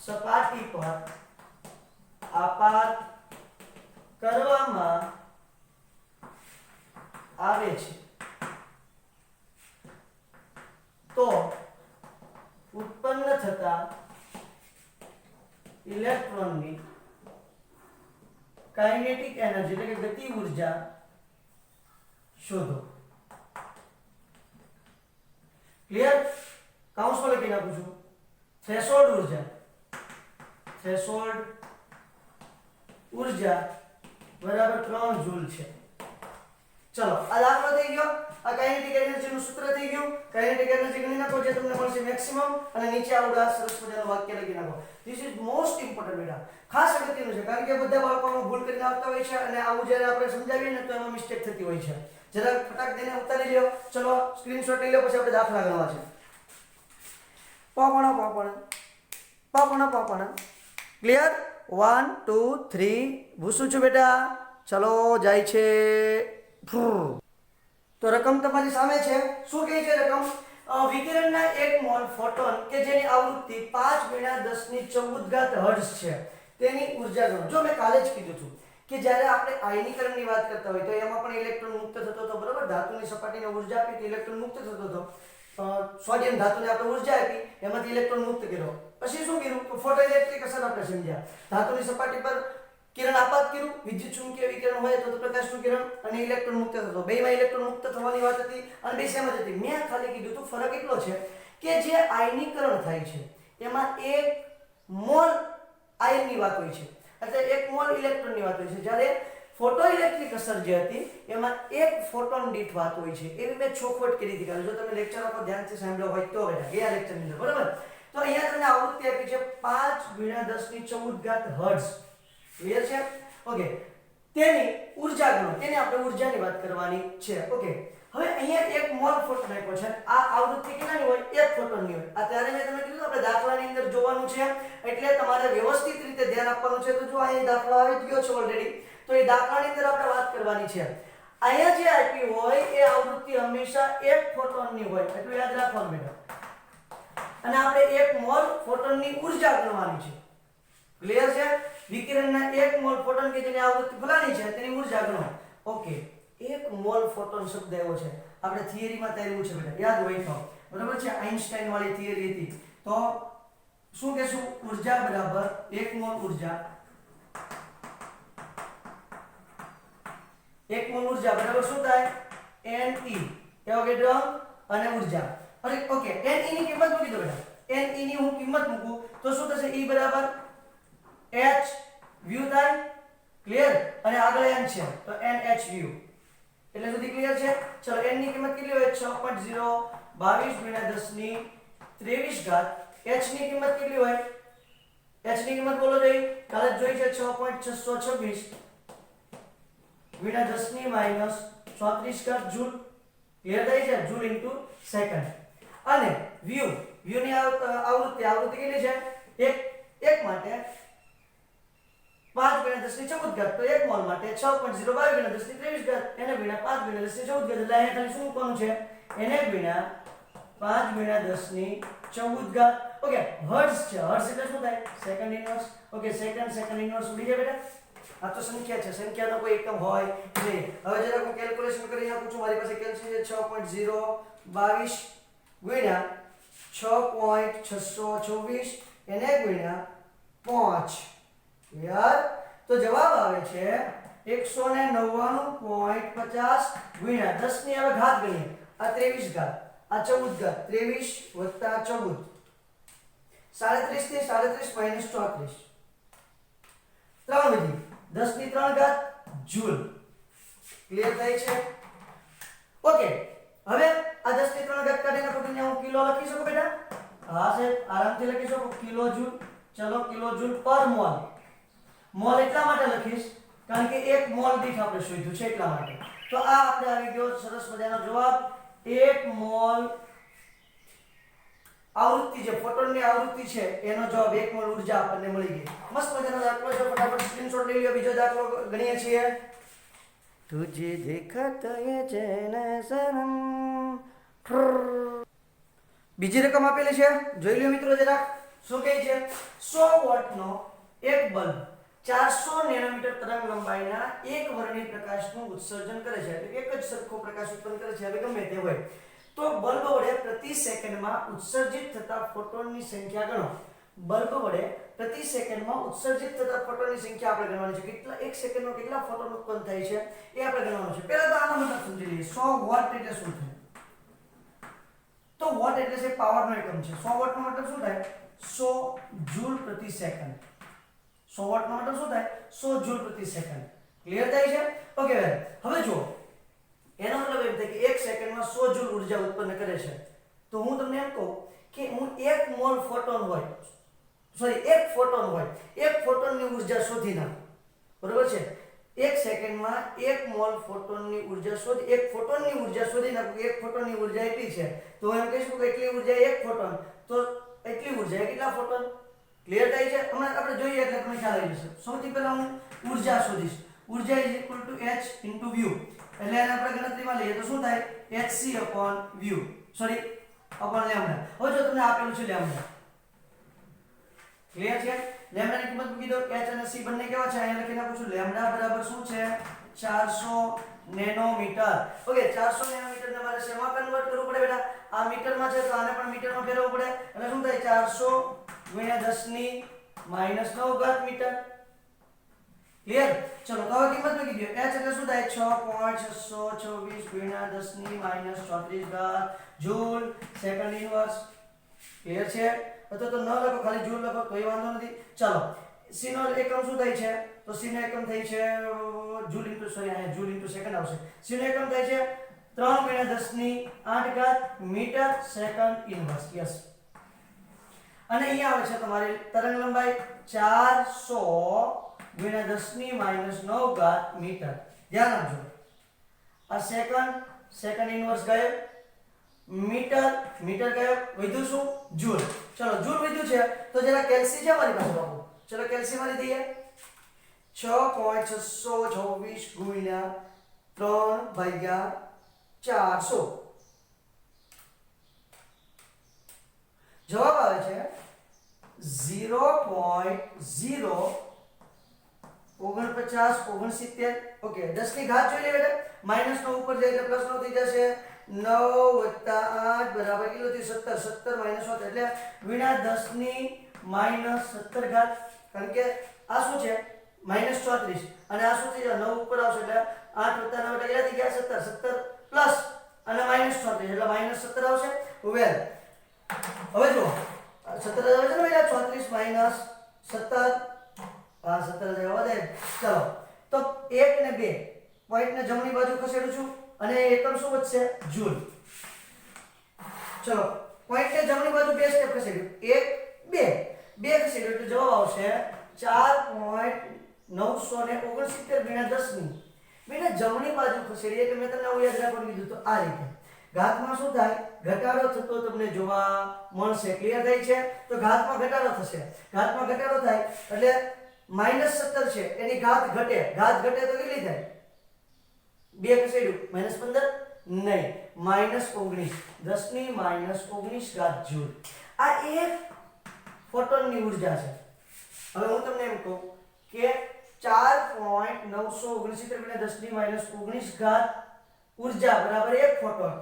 सपाटी पर आपात કરવામાં આવે છે તો ઉત્પન્ન થતા ઇલેક્ટ્રોનની કાઇનેટિક એનર્જી એટલે કે ગતિ ઊર્જા શોધો. ક્લિયર? કાઉન્સમાં લખી નાખું છું. થ્રેશોલ્ડ ઊર્જા બરાબર 3 જૂલ છે. ચલો આ દાખલો થઈ ગયો. આ કાઇનેટિક એનર્જી નું સૂત્ર થઈ ગયું. કાઇનેટિક એનર્જી ગણી નાખો જે તમને મળશે મેક્સિમમ અને નીચે આવડા સરસ મજાનું વાક્ય લખી નાખો. ધીસ ઇઝ મોસ્ટ ઇમ્પોર્ટન્ટ બેટા. ખાસ અગત્યનું છે કારણ કે બધા બાળકોમાં ભૂલ કરીને આવતા હોય છે અને આવું જ્યારે આપણે સમજાવીએ ને તો એમાં મિસ્ટેક થતી હોય છે. જરા ફટાક દઈને ઉતારી લ્યો. ચલો સ્ક્રીનશોટ લઈ લો પછી આપણે દાખલા ગણવા છે. પાપણ ક્લિયર? 1 2 3 ભૂસું છું બેટા. ચલો જાય છે. તો રકમ તમારી સામે છે. શું કહે છે રકમ? વિકિરણના 1 મોલ ફોટોન કે જેની આવૃત્તિ 5 × 10⁻14 હર્ટ્ઝ છે તેની ઊર્જા ગણો. જો મેં કાલે જ કીધું હતું કે જ્યારે આપણે આયનીકરણની વાત કરતા હોય તો એમાં પણ ઇલેક્ટ્રોન મુક્ત થતો હતો બરાબર. ધાતુની સપાટીને ઊર્જા આપી તો ઇલેક્ટ્રોન મુક્ત થતો હતો. સોડિયમ ધાતુને આપણે ઊર્જા આપી એમાંથી ઇલેક્ટ્રોન મુક્ત કર્યો. પછી શું કર્યું? તો ફોટો ઇલેક્ટ્રિક અસર આપણે સમજ્યા. ધાતુની સપાટી પર કિરણ આપાત કર્યું, વિદ્યુત ચુંબકીય વિકિરણ હોય તો પ્રકાશનું કિરણ અને ઇલેક્ટ્રોન મુક્ત થતો. બેમાં ઇલેક્ટ્રોન મુક્ત થવાની વાત હતી અને બે સેમ જ હતી. મેં ખાલી કીધું તો ફરક એટલો છે કે જે આયનીકરણ થાય છે એમાં 1 મોલ આયનની વાત હોય છે એટલે 1 મોલ ઇલેક્ટ્રોનની વાત હોય છે. જ્યારે ફોટો ઇલેક્ટ્રિક અસર જે હતી એમાં 1 ફોટોન દીઠ વાત હોય છે. એવી મેં ચોખવટ કરી હતી. જો તમે લેક્ચર આપો ધ્યાનથી સાંભળ્યો હોય તો બેટા ગયા લેક્ચરની અંદર બરાબર. તો અહીંયા તમને આવૃત્તિ આપી છે 5 × 10⁻14 હર્ટ્ઝ. ક્લિયર છે? ઓકે. તેની ઊર્જા ગણો. તેની આપણે ઊર્જાની વાત કરવાની છે. ઓકે. હવે અહીંયા 1 મોલ ફોટોન આપ્યો છે. આ આવૃત્તિ કેટલાની હોય? 1 ફોટોનની હોય. અત્યારે મેં તમને કીધું આપણે દાખલાની અંદર જોવાનું છે એટલે તમારે વ્યવસ્થિત રીતે ધ્યાન આપવાનું છે. તો જો અહીંયા દાખલો આવી ગયો છે ઓલરેડી. તો એ દાખલાની અંદર આપણે વાત કરવાની છે. અહીંયા જે આપી હોય એ આવૃત્તિ હંમેશા 1 ફોટોનની હોય. એટલું યાદ રાખવાનું બેટા. અને આપણે 1 મોલ ફોટોનની ઊર્જા ગણવાની છે. ક્લિયર છે? વિકિરણના 1 મોલ ફોટોન કે જેની આવૃત્તિ ફલાણી છે તેની ઊર્જા ગણો. ઓકે. 1 મોલ ફોટોન શબ્દ એવો છે આપણે થિયરીમાં તૈયાર છે બેટા. યાદ હોય તો બરાબર છે. આઇન્સ્ટાઈન વાળી થિયરી હતી. તો શું કહેશું? ઊર્જા બરાબર 1 મોલ ઊર્જા 1 મોલ ઊર્જા બરાબર શું થાય? Ne. કેવો કે અને ઊર્જા. અને ઓકે Ne ની કિંમત મૂકી દો બેટા. Ne ની હું કિંમત મૂકું તો શું થશે? E બરાબર h વ્યુ થાય. ક્લિયર? અને આગળ n છે તો nh વ્યુ. એટલે સુધી ક્લિયર છે? ચલો n ની કિંમત કેટલી હોય? 6.022 × 10⁻23 h ની કિંમત કેટલી હોય? h ની કિંમત બોલો જોઈ. કાલે જ જોઈ છે 6.626 × 10⁻34 જૂલ. ક્લિયર થાય છે? Joule into second. અને વ્યુ ની આવૃત્તિ કેટલી છે? 1 માટે 5 × 10⁻14 તો 1 મોલ માટે 6.022 × 10⁻23 એને ગુણ્યા 5 × 10⁻14 એટલે અહીંયા ખાલી શું મૂકવાનું છે? એને ગુણ્યા 5 × 10⁻14. ઓકે. હર્ટ્ઝ છે. હર્ટ્ઝ એટલે શું થાય? Second inverse. Okay. Second inverse ઉડી જાય બેટા. આ તો સંખ્યા છે. સંખ્યાનો કોઈ એકમ હોય નહીં. હવે જરા હું કેલ્ક્યુલેશન કરી આપું છું. મારી પાસે કેલ્ક્યુલેશન છે 6.022 ગુણ્યા 6.624 એને ગુણ્યા 5. યાર તો જવાબ આવે છે 199.50 ગુણ્યા 10 ની હવે ઘાત ગણીએ. આ 23 ઘાત, આ 14 ઘાત. 23 + 14 37 થી 37 - 34 3 વધી 10 ની 3 ઘાત જૂલ. ક્લિયર થાય છે? ઓકે. હવે આ 10 ની 3 ઘાત કાઢીને પછી હું કિલો લખી શકું બેટા? હા સાહેબ આરામથી લખી શકો. Kilo joule. ચલો કિલો જૂલ પર મોલ. મોલ એટલા માટે લખીશ કારણ કે 1 મોલ દીઠ આપણે શોધ્યું છે એટલા માટે. તો આ આપણે આવી ગયો સરસ મજાનો જવાબ. 1 મોલ આવૃત્તિ જે ફોટોનની આવૃત્તિ છે એનો જવાબ 1 મોલ ઊર્જા આપણને મળી ગઈ. મસ્ત મજાનો દાખલો છે. ફટાફટ સ્ક્રીનશોટ લઈ લો. બીજો દાખલો ગણીએ છીએ. તુજે દેખા તો ये चैन सनम બીજી રકમ આપેલી છે, જોઈ લો મિત્રો જરા. શું કહે છે? 100 વોટનો એક બલ્બ 400 નેનોમીટર તરંગ લંબાઈના એક વર્ણિત પ્રકાશનું ઉત્સર્જન કરે છે, એટલે એક જ સરખો પ્રકાશ ઉત્પન્ન કરે છે, હવે ગમે તે હોય. તો બલ્બ વડે પ્રતિ સેકન્ડમાં ઉત્સર્જિત થતા ફોટોનની સંખ્યા ગણો. બલ્બ વડે પ્રતિ સેકન્ડમાં ઉત્સર્જિત થતા ફોટોનની સંખ્યા આપણે ગણવાની છે. કેટલા એક સેકન્ડમાં કેટલા ફોટોન ઉત્પન્ન થાય છે એ આપણે ગણવાનું છે. પહેલા તો આનો મતલબ સમજી લઈએ. 100 વોટ એટલે શું થાય? તો વોટ એટલે છે પાવરનો એકમ છે. 100 વોટનો મતલબ શું થાય? 100 જૂલ પ્રતિ સેકન્ડ. 100 વોટનો મતલબ શું થાય? 100 જૂલ પ્રતિ સેકન્ડ. ક્લિયર થાય છે? ઓકે વેલ. હવે જુઓ, એનો મતલબ એમ થાય કે એક સેકન્ડમાં 100 જૂલ ઊર્જા ઉત્પન્ન કરે છે. તો હું તમને એમ કહું કે હું 1 મોલ ફોટોન હોય, સોરી 1 ફોટોન હોય, 1 ફોટોનની ઊર્જા શોધી નાખો. બરોબર છે? એક સેકન્ડમાં 1 મોલ ફોટોનની ઊર્જા શોધી, 1 ફોટોનની ઊર્જા શોધી નાખો. 1 ફોટોનની ઊર્જા એટલી છે, તો હું એમ કહીશું કે એટલી ઊર્જા 1 ફોટોન, તો એટલી ઊર્જા કેટલા ફોટોન? ક્લિયર થાય છે? હમણાં આપણે જોઈએ એટલે તમને ખ્યાલ આવી જશે. સૌથી પહેલા હું ઊર્જા શોધીશ. ઊર્જા is equal to h into view. એટલે એને આપણે ગણતરીમાં લઈએ તો શું થાય? hc upon view, sorry upon lambda. હવે જો તમને આપેલું છે લેમ્ડા, ક્લિયર છે? લેમ્ડાની કિંમત મૂકી દો. h અને c બંને કેવા છે? અહીંયા લખી નાખું છું. લેમ્ડા બરાબર શું છે? 400 નેનોમીટર. ઓકે, 400 નેનોમીટર ને મારે શેમાં કન્વર્ટ કરવું પડે બેટા? આ મીટરમાં છે તો આને પણ મીટરમાં ફેરવવું પડે. એટલે શું થાય? 400 ગુણ્યા 10 ની માઈનસ 9 ઘાત મીટર. ક્લિયર? ચલો તો હવે કિંમત મૂકી દો. h એટલે શું થાય? 6.626 ગુણ્યા 10 ની માઈનસ 34 ઘાત જૂલ સેકન્ડ ઇનવર્સ. ક્લિયર છે? અથવા તો ન લખો, ખાલી જૂલ લખો તોય વાંધો નથી. ચાલો, c નો એકમ શું થાય છે? તો c નો એકમ થાય છે જૂલ ઇન્ટુ, સોરી અહીંયા જૂલ ઇન્ટુ સેકન્ડ આવશે. c નો એકમ થાય છે 3 ગુણ્યા 10 ની 8 ઘાત મીટર સેકન્ડ ઇનવર્સ. યસ. અને અહીંયા આવે છે તમારી તરંગ લંબાઈ 400 ગુણ્યા 10 ની માઈનસ 9 ઘાત મીટર. ધ્યાન આપજો, આ સેકન્ડ ઇનવર્સ ગયો, મીટર ગયો, વધ્યું શું? જૂલ. ચલો જૂલ વધ્યું છે તો જરા કેલ્સી છે મારી પાસે બાબુ. ચલો કેલ્સી મારી દઈએ. 6.626 ગુણ્યા 3 ભાગ્યા 400. જવાબ આવે છે 0.04969. ઓકે, 10 ની ઘાત જોઈ લે બેટા. માઈનસ 9 ઉપર જાય એટલે પ્લસ 9 થઈ જશે. 9 + 8 બરાબર કેટલું થયું? 17. 17 માઈનસ 7 એટલે ગુણ્યા 10 ની માઈનસ 17 ઘાત. કારણ કે આ શું છે? માઈનસ 34 અને આ શું થઈ જાય? 9 ઉપર આવશે એટલે 8 + 9 એટલે કેટલા થઈ ગયા? 17. 17 પ્લસ અને માઈનસ 34 એટલે માઈનસ 17 આવશે. વેલ, હવે જો 17 આવે છે ને બેટા, 34 માઈનસ 17, આ 17 જવાબ દે. ચલો તો 1 ને 2 પોઈન્ટને જમણી બાજુ ખસેડું છું અને એકમ શું વધશે? જૂલ. ચલો પોઈન્ટને જમણી બાજુ 2 સ્ટેપ ખસેડ્યું. 1 2 ખસેડ્યું એટલે જવાબ આવશે 4.969 ગુણ્યા 10 ની. મેં જમણી બાજુ ખસેડી એટલે મેં તમને યાદ રાખવાનું કીધું તો આ રીતે. ઘાતમાં શું થાય? ઘટાડો થતો તમને જોવા મળશે. ક્લિયર થાય છે? તો ઘાતમાં ઘટાડો થશે. ઘાતમાં ઘટાડો થાય એટલે -17 છે એની ઘાત ઘટે. ઘાત ઘટે તો કેટલી થાય? 2 ખસેડ્યું -15 નહીં, -19. 10 ની માઈનસ 19 ઘાત જૂલ. આ એક ફોટોનની ઊર્જા છે. હવે હું તમને એમ કહું કે 4.969 ગુણ્યા 10 ની માઈનસ 19 ઘાત ઊર્જા બરાબર 1 ફોટોન,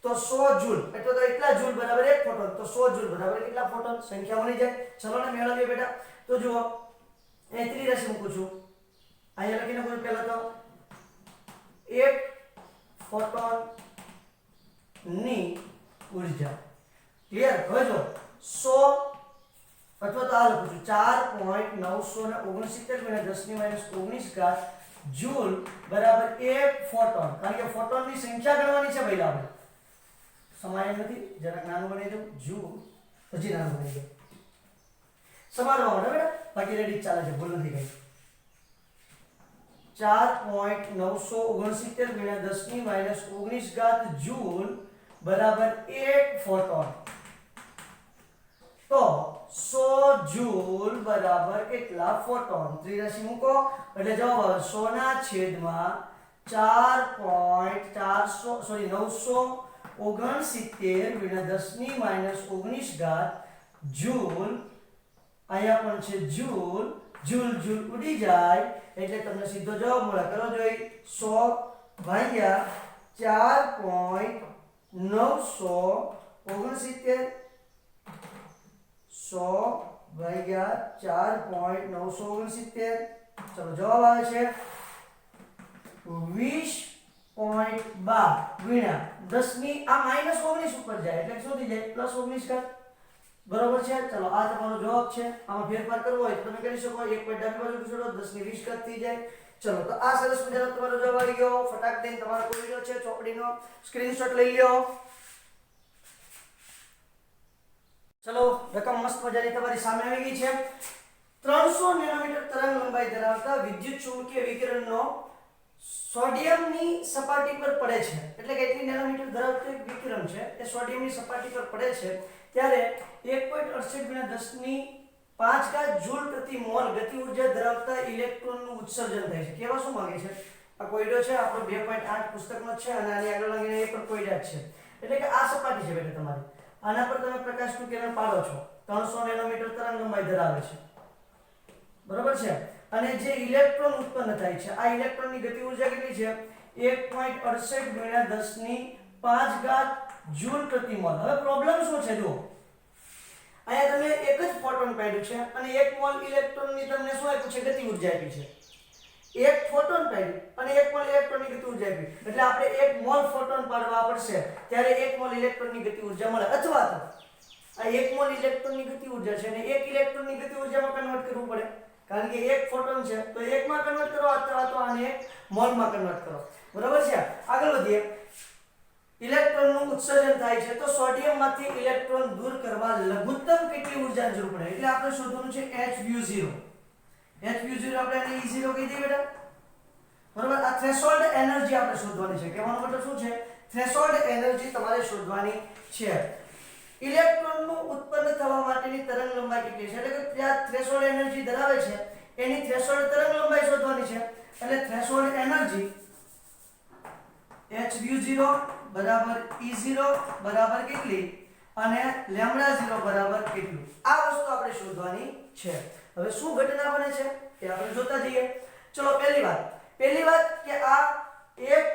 તો 100 જૂલ એટલે તો એટલા જૂલ બરાબર 1 ફોટોન, તો 100 જૂલ બરાબર કેટલા ફોટોન? સંખ્યા મળી જાય. ચલો ને મેળવીએ બેટા. તો જુઓ, એ ત્રિરાશી મૂકું છું. અહીંયા લખી નાખું પહેલા તો 1 ફોટોન ની ઊર્જા. ક્લિયર? હવે જો 100 અથવા તો આ લખું છું 4.969 ગુણ્યા 10 ની માઈનસ 19 ઘાત જૂલ બરાબર 1 ફોટોન. કારણ કે ફોટોનની સંખ્યા ગણવાની છે ભાઈ. આપણે સમાય નથી, જરાક નાનું બનાવી દઉં. જૂલ હજી નાનું બનાવી દઉં સમારવા માટે બેટા. બાકી રેડી ચાલે છે, ભૂલ નથી કઈ. 4.969 ગુણ્યા 10 ની માઈનસ 19 ઘાત જૂલ બરાબર 1 ફોટોન. તો 100 જૂલ બરાબર કેટલા ફોટોન? ત્રિરાશી મૂકો એટલે જવાબ આવે 100 ના છેદમાં 969 69 ગુણ્યા 10 ની -19 ઘાત જૂલ. અહીંયા પણ છે જૂલ. જૂલ જૂલ ઉડી જાય એટલે તમને સીધો જવાબ મળે. કરો જોઈ 100 ભાગ્યા 4.969 100 ભાગ્યા 4.969. ચલો જવાબ આવે છે 20.12 ગુણ્યા 10 ની આ -19 ઉપર જાય એટલે શું થઈ જાય +19 ઘાત. બરોબર છે. ચલો આ તમારો જવાબ છે. આમાં ફેરફાર કરવો હોય તો તમે કરી શકો. 1 પોઈન્ટ ડાબી બાજુ છોડો 10 ની 20 ઘાત થઈ જાય. ચલો તો આ સરસ મજાનો તમારો જવાબ આવી ગયો. ફટાક દઈને તમારો કોઈ વિડિયો છે ચોપડીનો સ્ક્રીનશોટ લઈ લ્યો. ચલો રકમ મસ્ત મજાની તમારી સામે આવી ગઈ છે. 300 નેનોમીટર તરંગ લંબાઈ ધરાવતા વિદ્યુત ચુંબકીય વિકિરણનો સોડિયમની સપાટી પર પડે છે. એટલે કે એટલી નેનોમીટર ધરાવતું એક વિકિરણ છે એ સોડિયમની સપાટી પર પડે છે ત્યારે 1.68 ગુણ્યા 10 ની 5 ઘાત જૂલ પ્રતિ મોલ ગતિ ઊર્જા ધરાવતા ઇલેક્ટ્રોનનું ઉત્સર્જન થાય છે. કેવા શું માંગે છે? આ કોયડો છે આપણો 2.8 પુસ્તકનો છે અને આની આગળ લાગીને એ પણ કોયડા જ છે. એટલે કે આ સપાટી છે બેટા તમારી. આના પર તમે પ્રકાશનું કિરણ પાડો છો. 300 નેનોમીટર તરંગ લંબાઈ ધરાવે છે. બરોબર છે. અને જે ઇલેક્ટ્રોન ઉત્પન્ન થાય છે આ ઇલેક્ટ્રોનની ગતિ ઊર્જા કેટલી છે? 1.68 ગુણ્યા 10 ની 5 ઘાત જૂલ પ્રતિ મોલ. હવે પ્રોબ્લેમ શું છે જુઓ. અહીંયા તમે એક જ ફોટોન પાડ્યું છે અને 1 મોલ ઇલેક્ટ્રોનની તમને શું આપ્યું છે? ગતિ ઊર્જા આપી છે. એક ફોટોન પાડ્યું અને 1 મોલ ઇલેક્ટ્રોનની ગતિ ઊર્જા આપી. એટલે આપણે 1 મોલ ફોટોન પાડવા પડશે ત્યારે 1 મોલ ઇલેક્ટ્રોનની ગતિ ઊર્જા મળે. અથવા તો આ 1 મોલ ઇલેક્ટ્રોનની ગતિ ઊર્જા છે અને 1 ઇલેક્ટ્રોનની ગતિ ઊર્જામાં કન્વર્ટ કરવું પડે. કારણ કે એક ફોટોન છે તો 1 માં કન્વર્ટ કરો અથવા તો આને 1 મોલમાં કન્વર્ટ કરો. બરાબર છે. આગળ વધીએ. ઇલેક્ટ્રોનનું ઉત્સર્જન થાય છે તો સોડિયમમાંથી ઇલેક્ટ્રોન દૂર કરવા લઘુત્તમ કેટલી ઊર્જાની જરૂર પડે? એટલે આપણે શોધવાનું છે HV0. HV0 આપણે આને E0 કહી દઈએ બેટા. બરાબર. આ થ્રેશોલ્ડ એનર્જી આપણે શોધવાની છે. કહેવાનો મતલબ શું છે? થ્રેશોલ્ડ એનર્જી તમારે શોધવાની છે. ઇલેક્ટ્રોનનું ઉત્પન્ન થવા માટેની તરંગ લંબાઈ કેટલી છે? એટલે કે ત્યાં થ્રેશોલ્ડ એનર્જી ધરાવે છે એની થ્રેશોલ્ડ તરંગ લંબાઈ શોધવાની છે. એટલે થ્રેશોલ્ડ એનર્જી HV0 બરાબર E0 બરાબર કેટલી અને λ0 બરાબર કેટલું? આ વસ્તુ આપણે શોધવાની છે. હવે શું ઘટના બને છે એ આપણે જોતા જઈએ. ચલો પહેલી વાત કે આ એક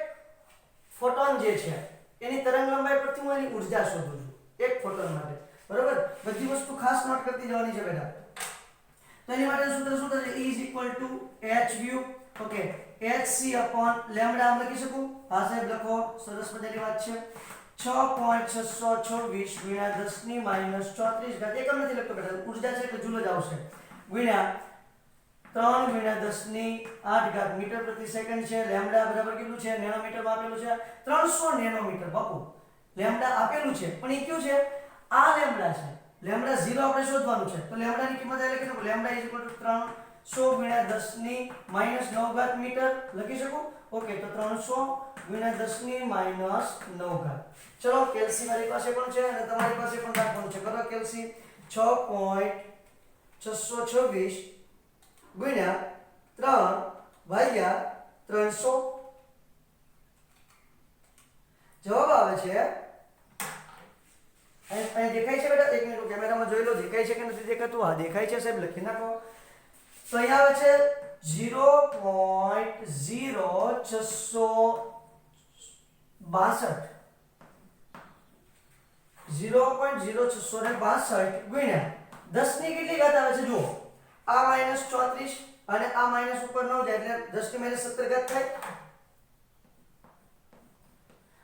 ફોટોન જે છે એની તરંગ લંબાઈ પરથી હું એની ઊર્જા શોધું છું એક ફોટોન માટે. બરાબર. બધી વસ્તુ ખાસ નોટ કરતી જવાની છે બેટા. તો એની માટે સૂત્ર શું થશે? E hv. ઓકે. hc λ આમ લખી શકું? હા સાહેબ લખો. સરસ મજાની વાત છે. 6.626 ગુણ્યા 10 ની -34 ઘાત. એકમ નથી લખતો બેટા. ઊર્જા છે એટલે જૂલ જ આવશે. ગુણ્યા 3 ગુણ્યા 10 ની 8 ઘાત મીટર પ્રતિ સેકન્ડ છે. લેમ્ડા બરાબર કેટલું છે? નેનોમીટરમાં આપેલું છે 300 નેનોમીટર. બાપુ લેમ્ડા આપેલું છે પણ એ કયું છે? આ લેમ્ડા છે. લેમ્ડા 0 આપણે શોધવાનું છે. તો લેમ્ડાની કિંમત એટલે કેટલું? લેમ્ડા 300 ગુણ્યા 10 ની -9 ઘાત મીટર લખી શકું? ઓકે. તો 300 ગુણ્યા 10 ની -9 ઘાત. ચલો કેલ્સી મારી પાસે પણ છે અને તમારી પાસે પણ રાખવાનું છે. કરો કેલ્સી. 6.626 ગુણ્યા 3 ભાગ્યા 300. જવાબ આવે છે અહીં દેખાય છે બેટા? એક મિનિટ કેમેરામાં જોઈ લો. દેખાય છે કે નથી દેખાતું? હા દેખાય છે સાહેબ. લખી નાખો. તો અહીંયા આવે છે 0.0662 0.0662 ગુણ્યા 10 ની કેટલી ઘાત આવે છે? જુઓ આ -34 અને આ માઈનસ ઉપર ન જાય એટલે 10 ની -17 ઘાત થાય.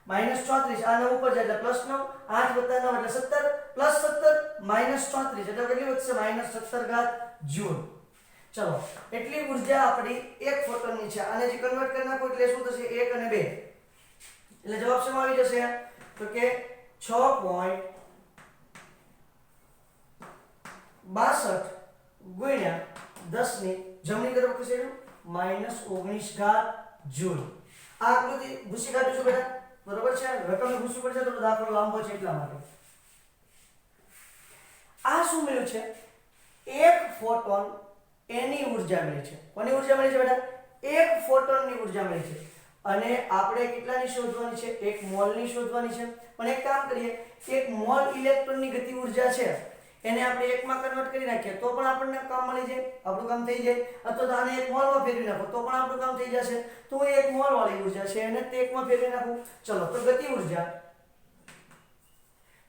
-34 આ 9 ઉપર જાય એટલે +9. 8 + 9 એટલે 17 +17 -34 એટલે કેટલી વધશે? -17 ઘાત જૂલ. ચલો એટલી ઊર્જા આપણી એક ફોટોનની છે. આને જે કન્વર્ટ કરી નાખો એટલે શું થશે? 1 અને 2 એટલે જવાબ શું આવી જશે? તો કે 6.62 ગુણ્યા 10 ની જમણી તરફ ખસેડ્યું -19 ઘાત જૂલ. આ આકૃતિ ભૂસી કાઢું છું બેટા. બરોબર છે. રકમ ભૂસી પડશે તો દાખલો લાંબો છે એટલા માટે. આ શું મળ્યું છે? એક ફોટોન એની ઊર્જા મળી છે. કોની ઊર્જા મળી છે બેટા? એક ફોટોનની ઊર્જા મળી છે. અને આપણે કેટલાની શોધવાની છે? 1 મોલની શોધવાની છે. પણ એક કામ કરીએ, 1 મોલ ઇલેક્ટ્રોનની ગતિ ઊર્જા છે એને આપણે 1 માં કન્વર્ટ કરી નાખીએ તો પણ આપણને કામ મળી જાય, આપણું કામ થઈ જાય. અથવા તો આને 1 મોલમાં ફેરવી નાખો તો પણ આપણું કામ થઈ જશે. તો 1 મોલ વાળી ઊર્જા છે એને તે 1 માં ફેરવી નાખું. ચલો તો ગતિ ઊર્જા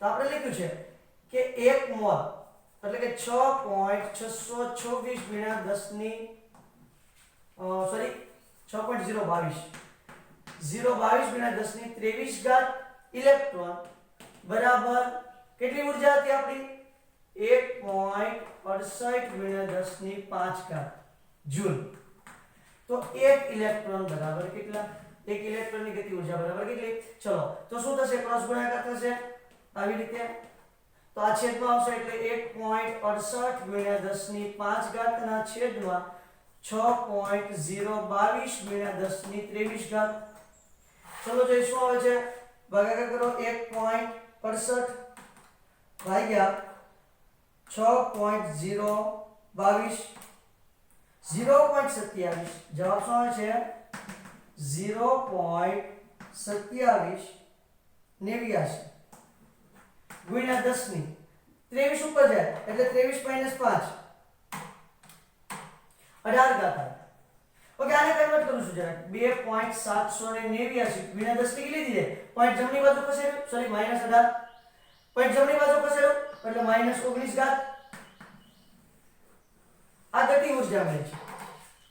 તો આપણે લખ્યું છે કે 1 મોલ એટલે કે 6.626 ગુણ્યા 10 ની 6.022 ગુણ્યા 10 ની 23 ઘાત ઇલેક્ટ્રોન બરાબર કેટલી ઊર્જા હતી આપણી? 1.68 ગુણ્યા 10 ની 5 ઘાત જૂલ. તો 1 ઇલેક્ટ્રોન બરાબર કેટલા? 1 ઇલેક્ટ્રોનની ગતિ ઊર્જા બરાબર કેટલી? ચલો તો શું થશે? ક્રોસ ગુણાકાર થશે આવી રીતે. તો આ છેદમાં આવશે એટલે 1.68 ગુણ્યા 10 ની 5 ઘાત ના છેદમાં 6.022 ગુણ્યા 10 ની 23 ઘાત. ચલો જોઈ શું આવે છે? ભાગાકાર કરો 1.68 ભાગ્યા 6.022 0.27. જવાબ શું આવે છે? 0.27 ગુણ્યા 10 ની 23 ઉપર જાય એટલે 23 - 5 18 ઘાત આવે. ઓકે, આને કન્વર્ટ કરું છું જરા. 2.789 ગુણ્યા 10 ની કેટલી દીધી? પોઈન્ટ જમણી બાજુ ખસેડો, સોરી -18. પોઈન્ટ જમણી બાજુ ખસેડો એટલે -19 ઘાત. આ ગતિ ઊર્જા મળી છે.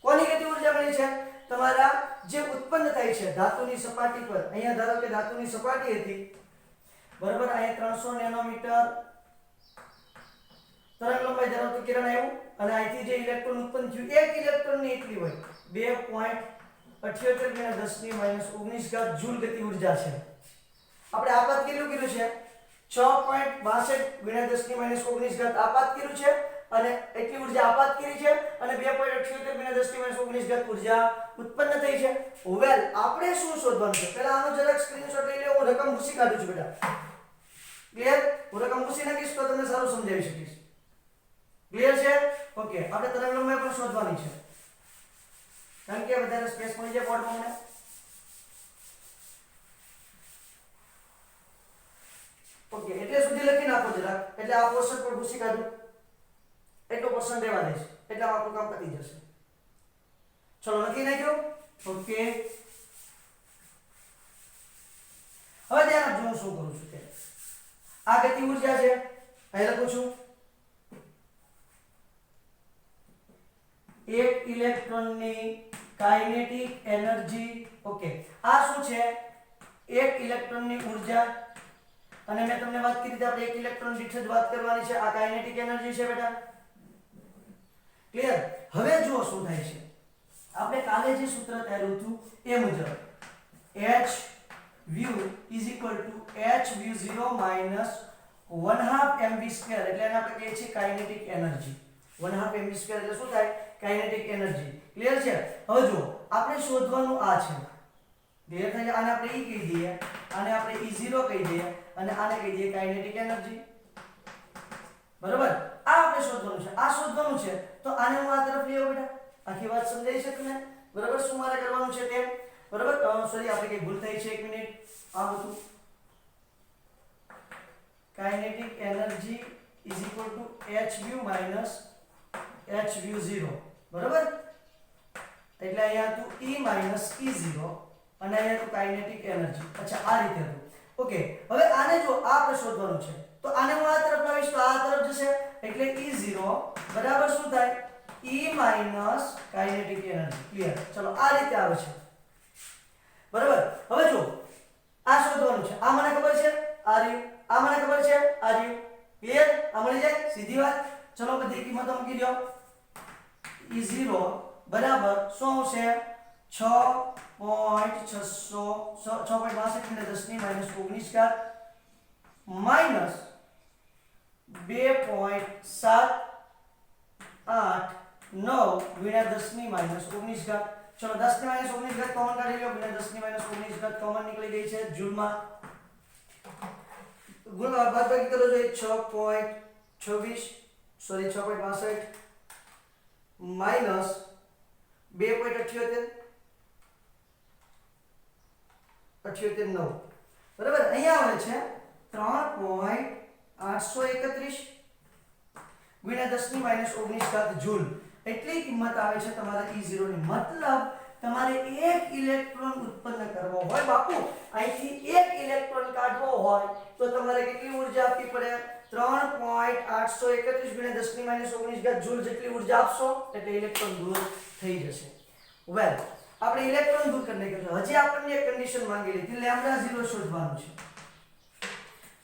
કોની ગતિ ઊર્જા મળી છે? તમારા જે ઉત્પન્ન થાય છે ધાતુની સપાટી પર. અહીંયા ધારો કે ધાતુની સપાટી હતી બરાબર, અહીંયા 300 નેનોમીટર તરંગ લંબાઈ ધરાવતું કિરણ આવ્યું અને અહીંથી જે ઇલેક્ટ્રોન ઉત્પન્ન થયું એક ઇલેક્ટ્રોનની એટલી હોય 2.78 ગુણ્યા 10 ની -19 ઘાત જૂલ ગતિ ઊર્જા છે. આપણે આપાત કેટલું કર્યું છે? 6.62 ગુણ્યા 10 ની -19 ઘાત આપાત કર્યું છે અને એટલી ઊર્જા આપાત કરી છે અને 2.78 ગુણ્યા 10 ની -19 ઘાત ઊર્જા ઉત્પન્ન થઈ છે. વેલ, આપણે શું શોધવાનું છે? પહેલા આનો જરાક સ્ક્રીનશોટ લઈ લો. હું રકમ ભૂસી કાઢું છું બેટા. ક્લિયર? હું રકમ ભૂસી નાખીશ તો તમને સારું સમજાવી શકીશ. ક્લિયર છે? ઓકે, આપણે તરંગ લંબાઈ પણ શોધવાની છે કારણ કે વધારે સ્પેસ મળી જાય બોર્ડમાં મને. ઓકે, એટલે સુધી લખી નાખો જરા. એટલે આ પોર્શન પર ભૂસી કાઢું એટલો પોર્શન રહેવા દઈશ એટલે આપણું કામ પતી જશે. ચલો લખી નાખ્યો. ઓકે, હવે ધ્યાન આપજો હું શું કરું છું તે. આ ગતિ ઊર્જા છે, અહીં લખું છું 1 ઇલેક્ટ્રોનની કાઇનેટિક એનર્જી. ઓકે, આ શું છે? 1 ઇલેક્ટ્રોનની ઊર્જા. અને મેં તમને વાત કરી હતી આપણે 1 ઇલેક્ટ્રોન દીઠ જ વાત કરવાની છે. આ કાઇનેટિક એનર્જી છે બેટા. ક્લિયર? હવે જુઓ શું થાય છે. આપણે કાલે જે સૂત્ર ધાર્યું હતું એ મુજબ h v is equal to h v0 minus 1/2 mv2 એટલે એને આપણે કહીએ છીએ કાઇનેટિક એનર્જી. 1/2 mv2 એટલે શું થાય? Kinetic energy. ક્લિયર છે? હવે જુઓ આપણે શોધવાનું આ છે. ક્લિયર થાય? આને આપણે E કહી દઈએ, આને આપણે E0 કહી દઈએ અને આને કહી દઈએ કાઇનેટિક એનર્જી. બરાબર? આ આપણે શોધવાનું છે. આ શોધવાનું છે તો આને હું આ તરફ લઈ આવું બેટા. આખી વાત સમજાઈ છે તમને? બરાબર? શું મારે કરવાનું છે તે? બરાબર? સોરી, આપણે કઈ ભૂલ થઈ છે, 1 મિનિટ. આ હતું kinetic energy is equal to hv minus hv0. બરાબર? એટલે અહીંયા હતું E માઈનસ E0 અને અહીંયા હતું કાઇનેટિક એનર્જી. અચ્છા, આ રીતે હતું. ઓકે, હવે આને જો આપણે શોધવાનું છે તો આને હું આ તરફ લાવીશ તો આ તરફ જશે એટલે E0 બરાબર શું થાય? E minus kinetic energy. Clear? ચલો આ રીતે આવે છે. બરાબર? હવે જો આ શોધવાનું છે. આ મને ખબર છે, આ રહ્યું. આ મને ખબર છે, આ રહ્યું. ક્લિયર? આ મળી જાય સીધી વાત. ચલો બધી કિંમતો મૂકી દો. E0 બરાબર શું આવશે? 6.62 ગુણ્યા 10 ની -19 ઘાત માઈનસ 2.789 ગુણ્યા 10 ની -19 ઘાત. ચલો 10 ની -19 ઘાત કોમન કાઢી લો. ગુણ્યા 10 ની -19 ઘાત કોમન નીકળી ગઈ છે જૂલમાં. ગુણવા બાદબાકી કરો જો 6.26 સોરી 6.62 માઈનસ 2.78 9 બરાબર અહીંયા આવે છે 3.831 ગુણ્યા 10 ની -19 ઘાત જૂલ એટલી કિંમત આવે છે તમારા E0 ની મતલબ તમારે એક ઇલેક્ટ્રોન ઉત્પન્ન કરવો હોય બાપુ અહીંથી એક ઇલેક્ટ્રોન કાઢવો હોય તો તમારે કેટલી ઊર્જા આપવી પડે 3.831 ગુણ્યા 10 ની -19 ઘાત જૂલ જેટલી ઊર્જા આપશો એટલે ઇલેક્ટ્રોન દૂર થઈ જશે વેલ આપણે ઇલેક્ટ્રોન દૂર કરી નાખ્યો છે હજી આપણને એક કન્ડિશન માંગી લીધી લેમ્ડા 0 શોધવાનું છે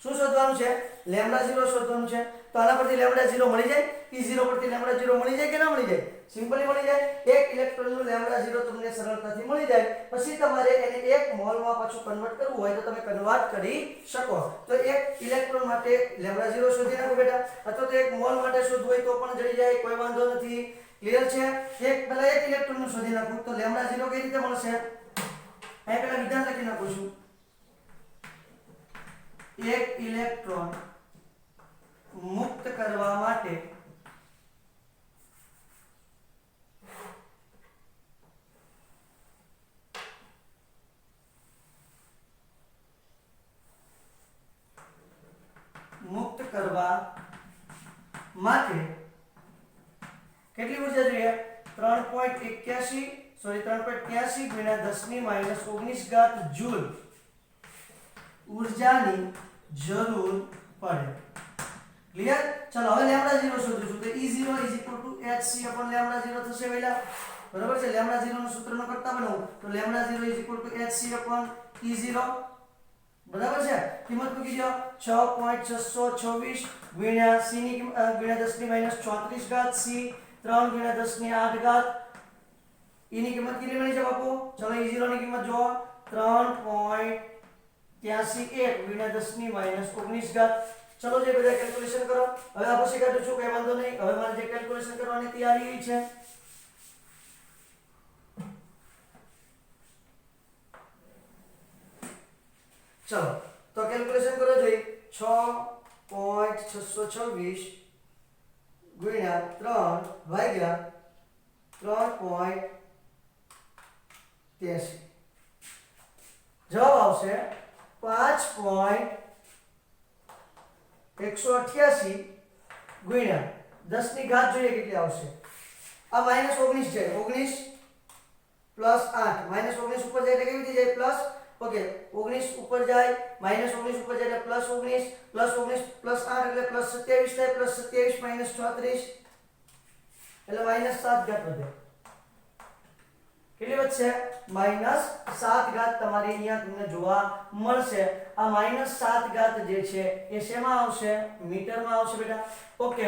શું શોધવાનું છે લેમ્ડા 0 શોધવાનું છે તો આના પરથી લેમ્ડા 0 મળી જાય E0 પરથી લેમ્ડા 0 મળી જાય કે ના મળી જાય સિમ્પલી મળી જાય એક ઇલેક્ટ્રોનનું લેમ્ડા 0 તમને સરળતાથી મળી જાય પછી તમારે એને એક મોલમાં પાછું કન્વર્ટ કરવું હોય તો તમે કન્વર્ટ કરી શકો તો એક ઇલેક્ટ્રોન માટે લેમ્ડા 0 શોધી નાખો બેટા અથવા તો એક મોલ માટે શોધવું હોય તો પણ જડી જાય કોઈ વાંધો નથી ક્લિયર છે એક પહેલા એક ઇલેક્ટ્રોનનું શોધી નાખું તો લેમ્ડા 0 કઈ રીતે મળશે અહીં પહેલા વિધાન લખી નાખું છું એક ઇલેક્ટ્રોન મુક્ત કરવા માટે કેટલી ઊર્જા જોઈએ 3.83 ગુણ્યા 10 ની -19 ઘાત જૂલ ઊર્જાની જરૂર પડે ક્લિયર ચલો હવે લેમ્ડા 0 શોધું છું તો E0 hc લેમ્ડા 0 થશે વેલા બરાબર છે લેમ્ડા 0 નું સૂત્રનો કરતા બનાવું તો લેમ્ડા 0 hc E0 બરાબર છે કિંમત મૂકી દો 6.626 ગુણ્યા c ની ગુણ્યા 10 ની -34 ઘાત c 3 ગુણ્યા 10 ની 8 ઘાત e ની કિંમત કેટલી મળી છે બાપુ ચલો E0 ની કિંમત જો 3.831 ગુણ્યા 10 ની -19 ઘાત ચલો જે બધા કેલ્ક્યુલેશન કરો હવે આ પછી કાઢું છું કઈ વાંધો નહીં હવે મારે જે કેલ્ક્યુલેશન કરવાની તૈયારી છે ચલો તો કેલ્ક્યુલેશન કરો જોઈ 6.626 ગુણ્યા 3 ભાગ્યા 3.83 જવાબ આવશે 5.188 ગુણ્યા 10 ની ઘાત જોઈએ કેટલી આવશે આ -19 છે 19 પ્લસ 8 -19 ઉપર જાય એટલે કેવી થઈ જાય પ્લસ ઓકે 19 ઉપર જાય -19 ઉપર જાય એટલે +19 +19 +8 એટલે +27 થાય +27 -34 એટલે -7 ઘાત વધે કેટલી વધશે -7 ઘાત તમારી અહીંયા તમને જોવા મળશે આ -7 ઘાત જે છે એ શેમાં આવશે મીટરમાં આવશે બેટા ઓકે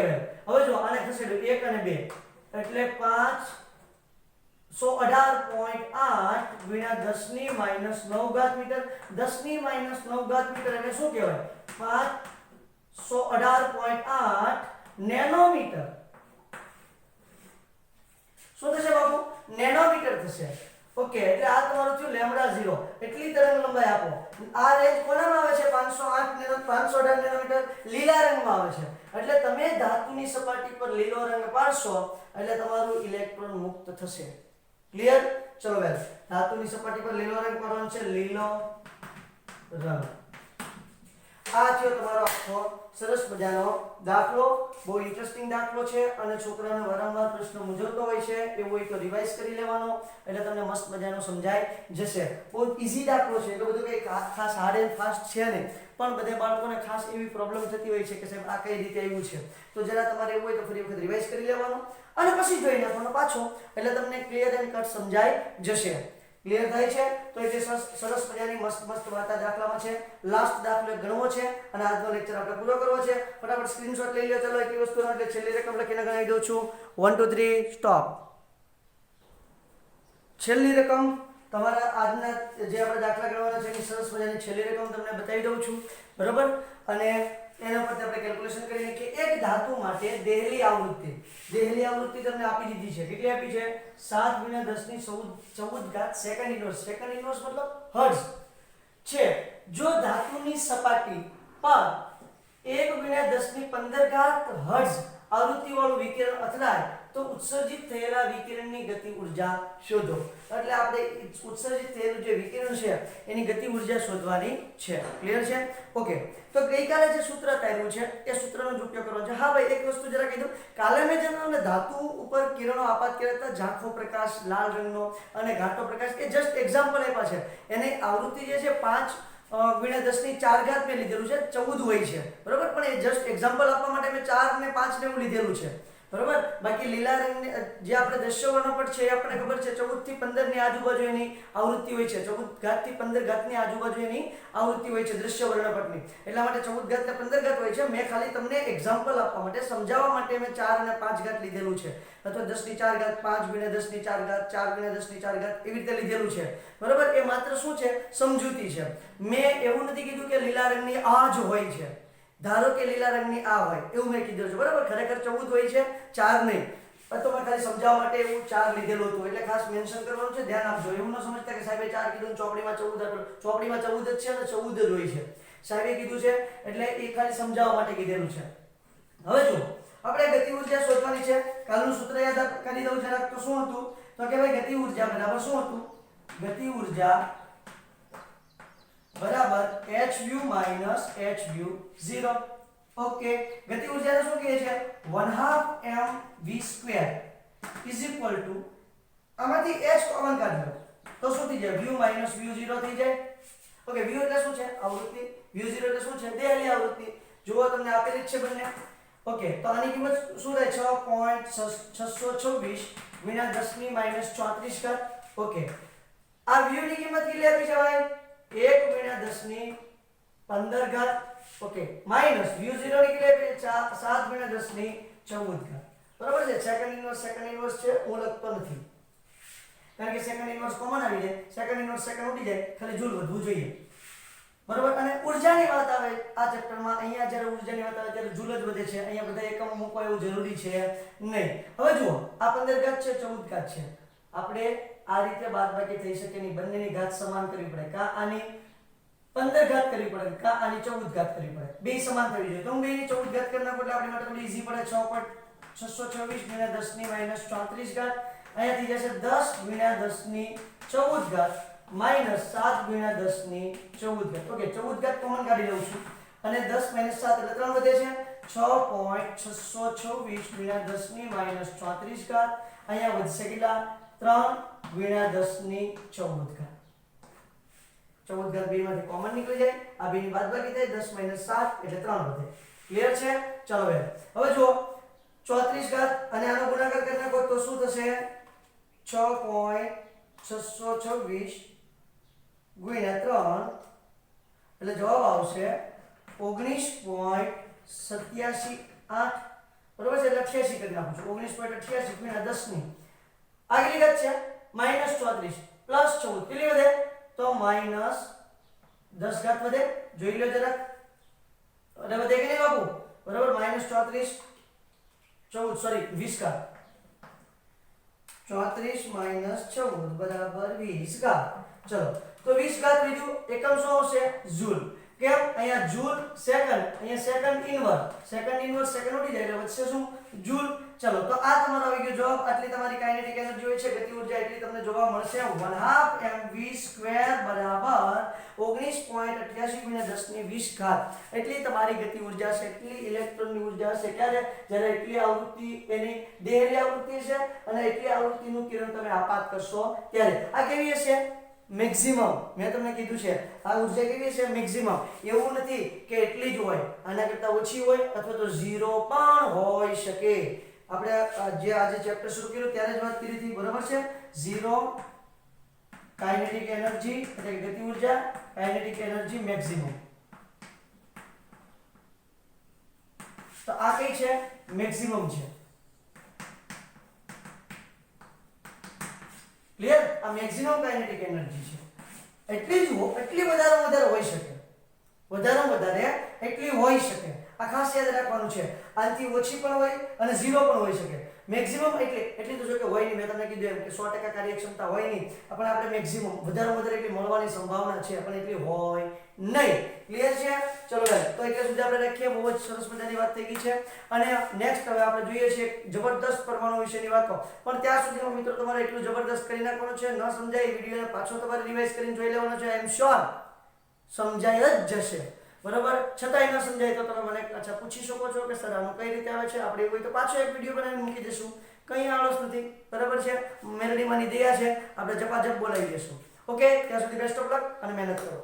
હવે જો આને ખસેડો 1 અને 2 એટલે 118.8 ગુણ્યા 10 ની -9 ઘાત મીટર 10 ની -9 ઘાત મીટર એટલે શું કહેવાય 518.8 નેનોમીટર શું થશે બાપુ નેનોમીટર થશે ઓકે એટલે આ તમારું થયું લેમ્ડા 0 એટલી તરંગ લંબાઈ આપો આ રેન્જ કોનામાં આવે છે 518 નેનોમીટર લીલા રંગમાં આવે છે એટલે તમે ધાતુની સપાટી પર લીલો રંગ પાડશો એટલે તમારું ઇલેક્ટ્રોન મુક્ત થશે ક્લિયર ચલો વેલ ધાતુની સપાટી પર લીલો રંગ પાડવાનો છે લીલો રંગ આ થયો તમારો આખો સરસ મજાનો દાખલો બહુ ઇન્ટરેસ્ટિંગ દાખલો છે અને છોકરાને વારંવાર પ્રશ્ન મૂંઝવતો હોય છે એવું હોય તો રિવાઇઝ કરી લેવાનો એટલે તમને મસ્ત મજાનો સમજાઈ જશે બહુ ઈઝી દાખલો છે એટલે બધું કંઈ ખાસ હાર્ડ એન્ડ ફાસ્ટ છે નહીં પણ બધા બાળકોને ખાસ એવી પ્રોબ્લેમ થતી હોય છે કે સાહેબ આ કઈ રીતે આવ્યું છે તો જરા તમારે એવું હોય તો ફરી વખત રિવાઇઝ કરી લેવાનું અને પછી જોઈ નાખવાનો પાછો એટલે તમને ક્લિયર એન્ડ કટ સમજાઈ જશે ક્લિયર થાય છે તો એટલે સરસ મજાની મસ્ત વાર્તા દાખલામાં છે લાસ્ટ દાખલો ગણવો છે અને આજનો લેક્ચર આપણે પૂરો કરવો છે ફટાફટ સ્ક્રીનશોટ લઈ લો ચલો એટલી વસ્તુનો એટલે છેલ્લી રકમ લખીને ગણાવી દઉં છું 1 2 3 સ્ટોપ છેલ્લી રકમ તમારા આજના જે આપણે દાખલા ગણવાના છે એની સરસ મજાની છેલ્લી રકમ તમને બતાવી દઉં છું બરાબર અને એના પરથી આપણે કેલ્ક્યુલેશન કરીને કે એક ધાતુ માટે દેહલી આવૃત્તિ તમને આપી દીધી છે કેટલી આપી છે 7 × 10 ની 14 ઘાત સેકન્ડ ઇન્વર્સ મતલબ હર્ટ્ઝ છે જો ધાતુની સપાટી પર 1 × 10 ની 15 ઘાત હર્ટ્ઝ આવૃત્તિવાળું વિકિરણ અથડાય તો ઉત્સર્જિત થયેલા વિકિરણની ગતિ ઊર્જા શોધો. એટલે આપણે ઉત્સર્જિત થયેલું જે વિકિરણ છે એની ગતિ ઊર્જા શોધવાની છે. ક્લિયર છે? ઓકે. તો ગઈકાલે જે સૂત્ર તાર્યું છે એ સૂત્રનો જ ઉપયોગ કરવાનો છે. હા ભાઈ, એક વસ્તુ જરા કીધું, કાલે મેં જણાવ્યું ધાતુ ઉપર કિરણો આપાત કર્યા હતા, ઝાંખો પ્રકાશ, લાલ રંગનો અને ઘાટો પ્રકાશ, એ જસ્ટ એક્ઝામ્પલ આપ્યા છે. એની આવૃત્તિ જે છે 5 ગુણ્યા 10 ની 4 ઘાત મેં લીધેલું છે, 14 હોય છે, બરોબર. પણ એ જસ્ટ એક્ઝામ્પલ આપવા માટે મેં 4 ને 5 ને એવું લીધેલું છે, બરોબર. બાકી લીલા રંગની જે આપણે દ્રશ્ય વર્ણપટ છે એ આપણને ખબર છે 14 થી 15 ની આજુબાજુ એની આવૃત્તિ હોય છે. 14 ઘાત થી 15 ઘાત ની આજુબાજુ એની આવૃત્તિ હોય છે દ્રશ્ય વર્ણપટની. એટલા માટે 14 ઘાત ને 15 ઘાત હોય છે. મેં ખાલી તમને એક્ઝામ્પલ આપવા માટે, સમજાવવા માટે મેં 4 અને 5 ઘાત લીધેલું છે, અથવા 10 ની 4 ઘાત, 5 ગુણ્યા 10 ની 4 ઘાત, 4 ગુણ્યા 10 ની 4 ઘાત, એવી રીતે લીધેલું છે, બરોબર. એ માત્ર શું છે? સમજૂતી છે. મેં એવું નથી કીધું કે લીલા રંગની આ જ હોય છે, ધારો કે લીલા રંગની આ હોય, એવું મેં કીધું છે, બરાબર. ખરેખર 14 હોય છે, 4 નહીં. તો મેં ખાલી સમજાવવા માટે એવું 4 લીધેલું હતું, એટલે ખાસ મેન્શન કરવાનું છે, ધ્યાન આપજો. એવું ન સમજતા કે સાહેબે 4 કીધું, ચોપડીમાં 14 હતું. ચોપડીમાં 14 જ છે અને 14 જ હોય છે, સાહેબે કીધું છે, એટલે એ ખાલી સમજાવવા માટે કીધેલું છે. હવે જુઓ, આપણે ગતિ ઊર્જા શોધવાની છે. કાલનું સૂત્ર યાદ કરી દઉં જરાક. તો શું હતું? તો કે ભાઈ ગતિ ઊર્જા બરાબર શું હતું? ગતિ ઊર્જા બરાબર hv માઈનસ hv0. ઓકે. ગતિ ઊર્જાને શું કહે છે? 1/2 mv² ઇઝ ઇક્વલ ટુ, આમાંથી h કોમન કાઢો તો શું થઈ જાય? v માઈનસ v0 થઈ જાય. ઓકે. v એટલે શું છે? આવૃત્તિ. v0 એટલે શું છે? દેહલી આવૃત્તિ. જુઓ, તમને આપેલી જ છે બંને. ઓકે. તો આની કિંમત શું થાય? 6.626 ગુણ્યા 10 ની માઈનસ 34 ઘાત. ઓકે. આ v ની કિંમત કેટલી આપી છે ભાઈ? 1 ગુણ્યા 10 ની 15 ઘાત. ઓકે. માઈનસ v0 ની કેટલી આપી? 7 ગુણ્યા 10 ની 14 ઘાત. બરાબર છે. સેકન્ડ ઇન્વર્સ છે, હું લખતો નથી કારણ કે સેકન્ડ ઇન્વર્સ કોમન આવી જાય. સેકન્ડ ઇન્વર્સ સેકન્ડ ઉડી જાય, ખાલી જૂલ વધવું જોઈએ, બરાબર. અને ઊર્જાની વાત આવે આ ચેપ્ટરમાં, અહીંયા જ્યારે ઊર્જાની વાત આવે ત્યારે જૂલ જ વધે છે. અહીંયા બધા એકમ મૂકવા એવું જરૂરી છે નહીં. હવે જુઓ, આ 15 ઘાત છે, 14 ઘાત છે. આપણે આ રીતે બાદબાકી થઈ શકે નહીં, બંનેની ઘાત સમાન કરવી પડે. કા આની 15 ઘાત કરવી પડે, કા આની 14 ઘાત કરવી પડે. બે સમાન થવી જોઈએ. તો હું બેની 14 ઘાત કરી નાખું એટલે આપણી માટે થોડી ઈઝી પડે. 6.626 ગુણ્યા 10 ની માઈનસ 34 ઘાત. અહીંયા થઈ જશે 10 ગુણ્યા 10 ની 14 ઘાત માઈનસ 7 ગુણ્યા 10 ની 14 ઘાત. ઓકે. 14 ઘાત કોમન કાઢી લઉં છું અને 10 માઈનસ 7 એટલે 3 વધે છે. 6.626 ગુણ્યા 10 ની માઈનસ 34 ઘાત. અહીંયા વધશે કેટલા? 3 ગુણ્યા 10 ની 14 ઘાત. 14 ઘાત બેમાંથી કોમન નીકળી જાય, આ બેની બાદબાકી થાય, 10 માઈનસ 7 એટલે 3 વધે. ક્લિયર છે? ચલો હવે જુઓ, 34 ઘાત અને આનો ગુણાકાર કરી નાખો તો શું થશે? 6.626 ગુણ્યા 3 એટલે જવાબ આવશે 19.878. બરોબર છે? એટલે 88 કરી નાખું છું. 19.88 ગુણ્યા 10 ની આગલી ઘાત છે માઈનસ 34 પ્લસ 14 કેટલી વધે? તો માઈનસ 10 ઘાત વધે. જોઈ લો જરાક, એટલે વધે કે નહીં બાપુ? બરાબર. માઈનસ 34 14 સોરી 20 ઘાત. 34 માઈનસ 14 બરાબર 20 ઘાત. ચલો, તો 20 ઘાત લીધું. એકમ શું આવશે? જૂલ. કેમ? અહીંયા જૂલ સેકન્ડ, અહીંયા સેકન્ડ ઇન્વર્સ સેકન્ડ ઉડી જાય એટલે વચ્ચે શું? જૂલ. ચલો, તો આ તમારો આવી ગયો જવાબ. આટલી તમારી કાઇનેટિક એનર્જી હોય છે, ગતિ ઊર્જા એટલી તમને જોવા મળશે. 1/2 mv² બરાબર 19.88 ગુણ્યા 10 ની 20 ઘાત. એટલી તમારી ગતિ ઊર્જા છે, એટલી ઇલેક્ટ્રોનની ઊર્જા છે. ક્યારે? જ્યારે એટલી આવૃત્તિ એની દેહલી આવૃત્તિ છે અને એટલી આવૃત્તિનું કિરણ તમે આપાત કરશો ત્યારે. આ કેવી હશે? મેક્સિમમ. મેં તમને કીધું છે આ ઊર્જા કેવી છે? મેક્સિમમ. એવું નથી કે એટલી જ હોય, આના કરતા ઓછી હોય અથવા તો 0 પણ હોઈ શકે. આપણે જે આજે ચેપ્ટર શરૂ કર્યું ત્યારે જ વાત કરી હતી, બરાબર છે? 0 કાઇનેટિક એનર્જી એટલે ગતિ ઊર્જા, કાઇનેટિક એનર્જી મેક્સિમમ. તો આ કઈ છે? મેક્સિમમ છે. ક્લિયર? આ મેક્સિમમ કાઇનેટિક એનર્જી છે. એટલી જ એટલી વધારે હોઈ શકે, વધારે એટલી હોઈ શકે. આ ખાસ યાદ રાખવાનું છે. આનાથી ઓછી પણ હોય અને 0 પણ હોઈ શકે. મેક્સિમમ એટલી તો જો કે હોય નહીં, મેં તમને કીધું એમ કે 100% કાર્યક્ષમતા હોય નહીં, પણ આપણે મેક્સિમમ વધારે વધારે એટલી મળવાની સંભાવના છે, પણ એટલી હોય નહીં. ક્લિયર છે? ચલો ગાઈસ, તો એટલે સુધી આપણે રાખીએ. બહુ જ સરસ મજાની વાત થઈ ગઈ છે અને નેક્સ્ટ હવે આપણે જોઈએ છીએ જબરદસ્ત પરમાણુ વિશેની વાતો. પણ ત્યાં સુધીમાં મિત્રો તમારે એટલું જબરદસ્ત કરી નાખવાનું છે, ન સમજાય વિડીયોને પાછો તમારે રિવાઇઝ કરીને જોઈ લેવાનો છે. આઈ એમ શ્યોર સમજાય જ જશે. બરાબર? છતાંય ન સમજાય તો તમે મને પાછા પૂછી શકો છો કે સર આનું કઈ રીતે આવે છે. આપણે એવું હોય તો પાછો એક વિડીયો બનાવીને મૂકી દઈશું, કંઈ આળસ નથી. બરાબર છે? મેલડીમાંની દયા છે, આપણે ઝપાઝપ બોલાવી દઈશું. ઓકે, ત્યાં સુધી બેસ્ટ ઓફ લક અને મહેનત કરો.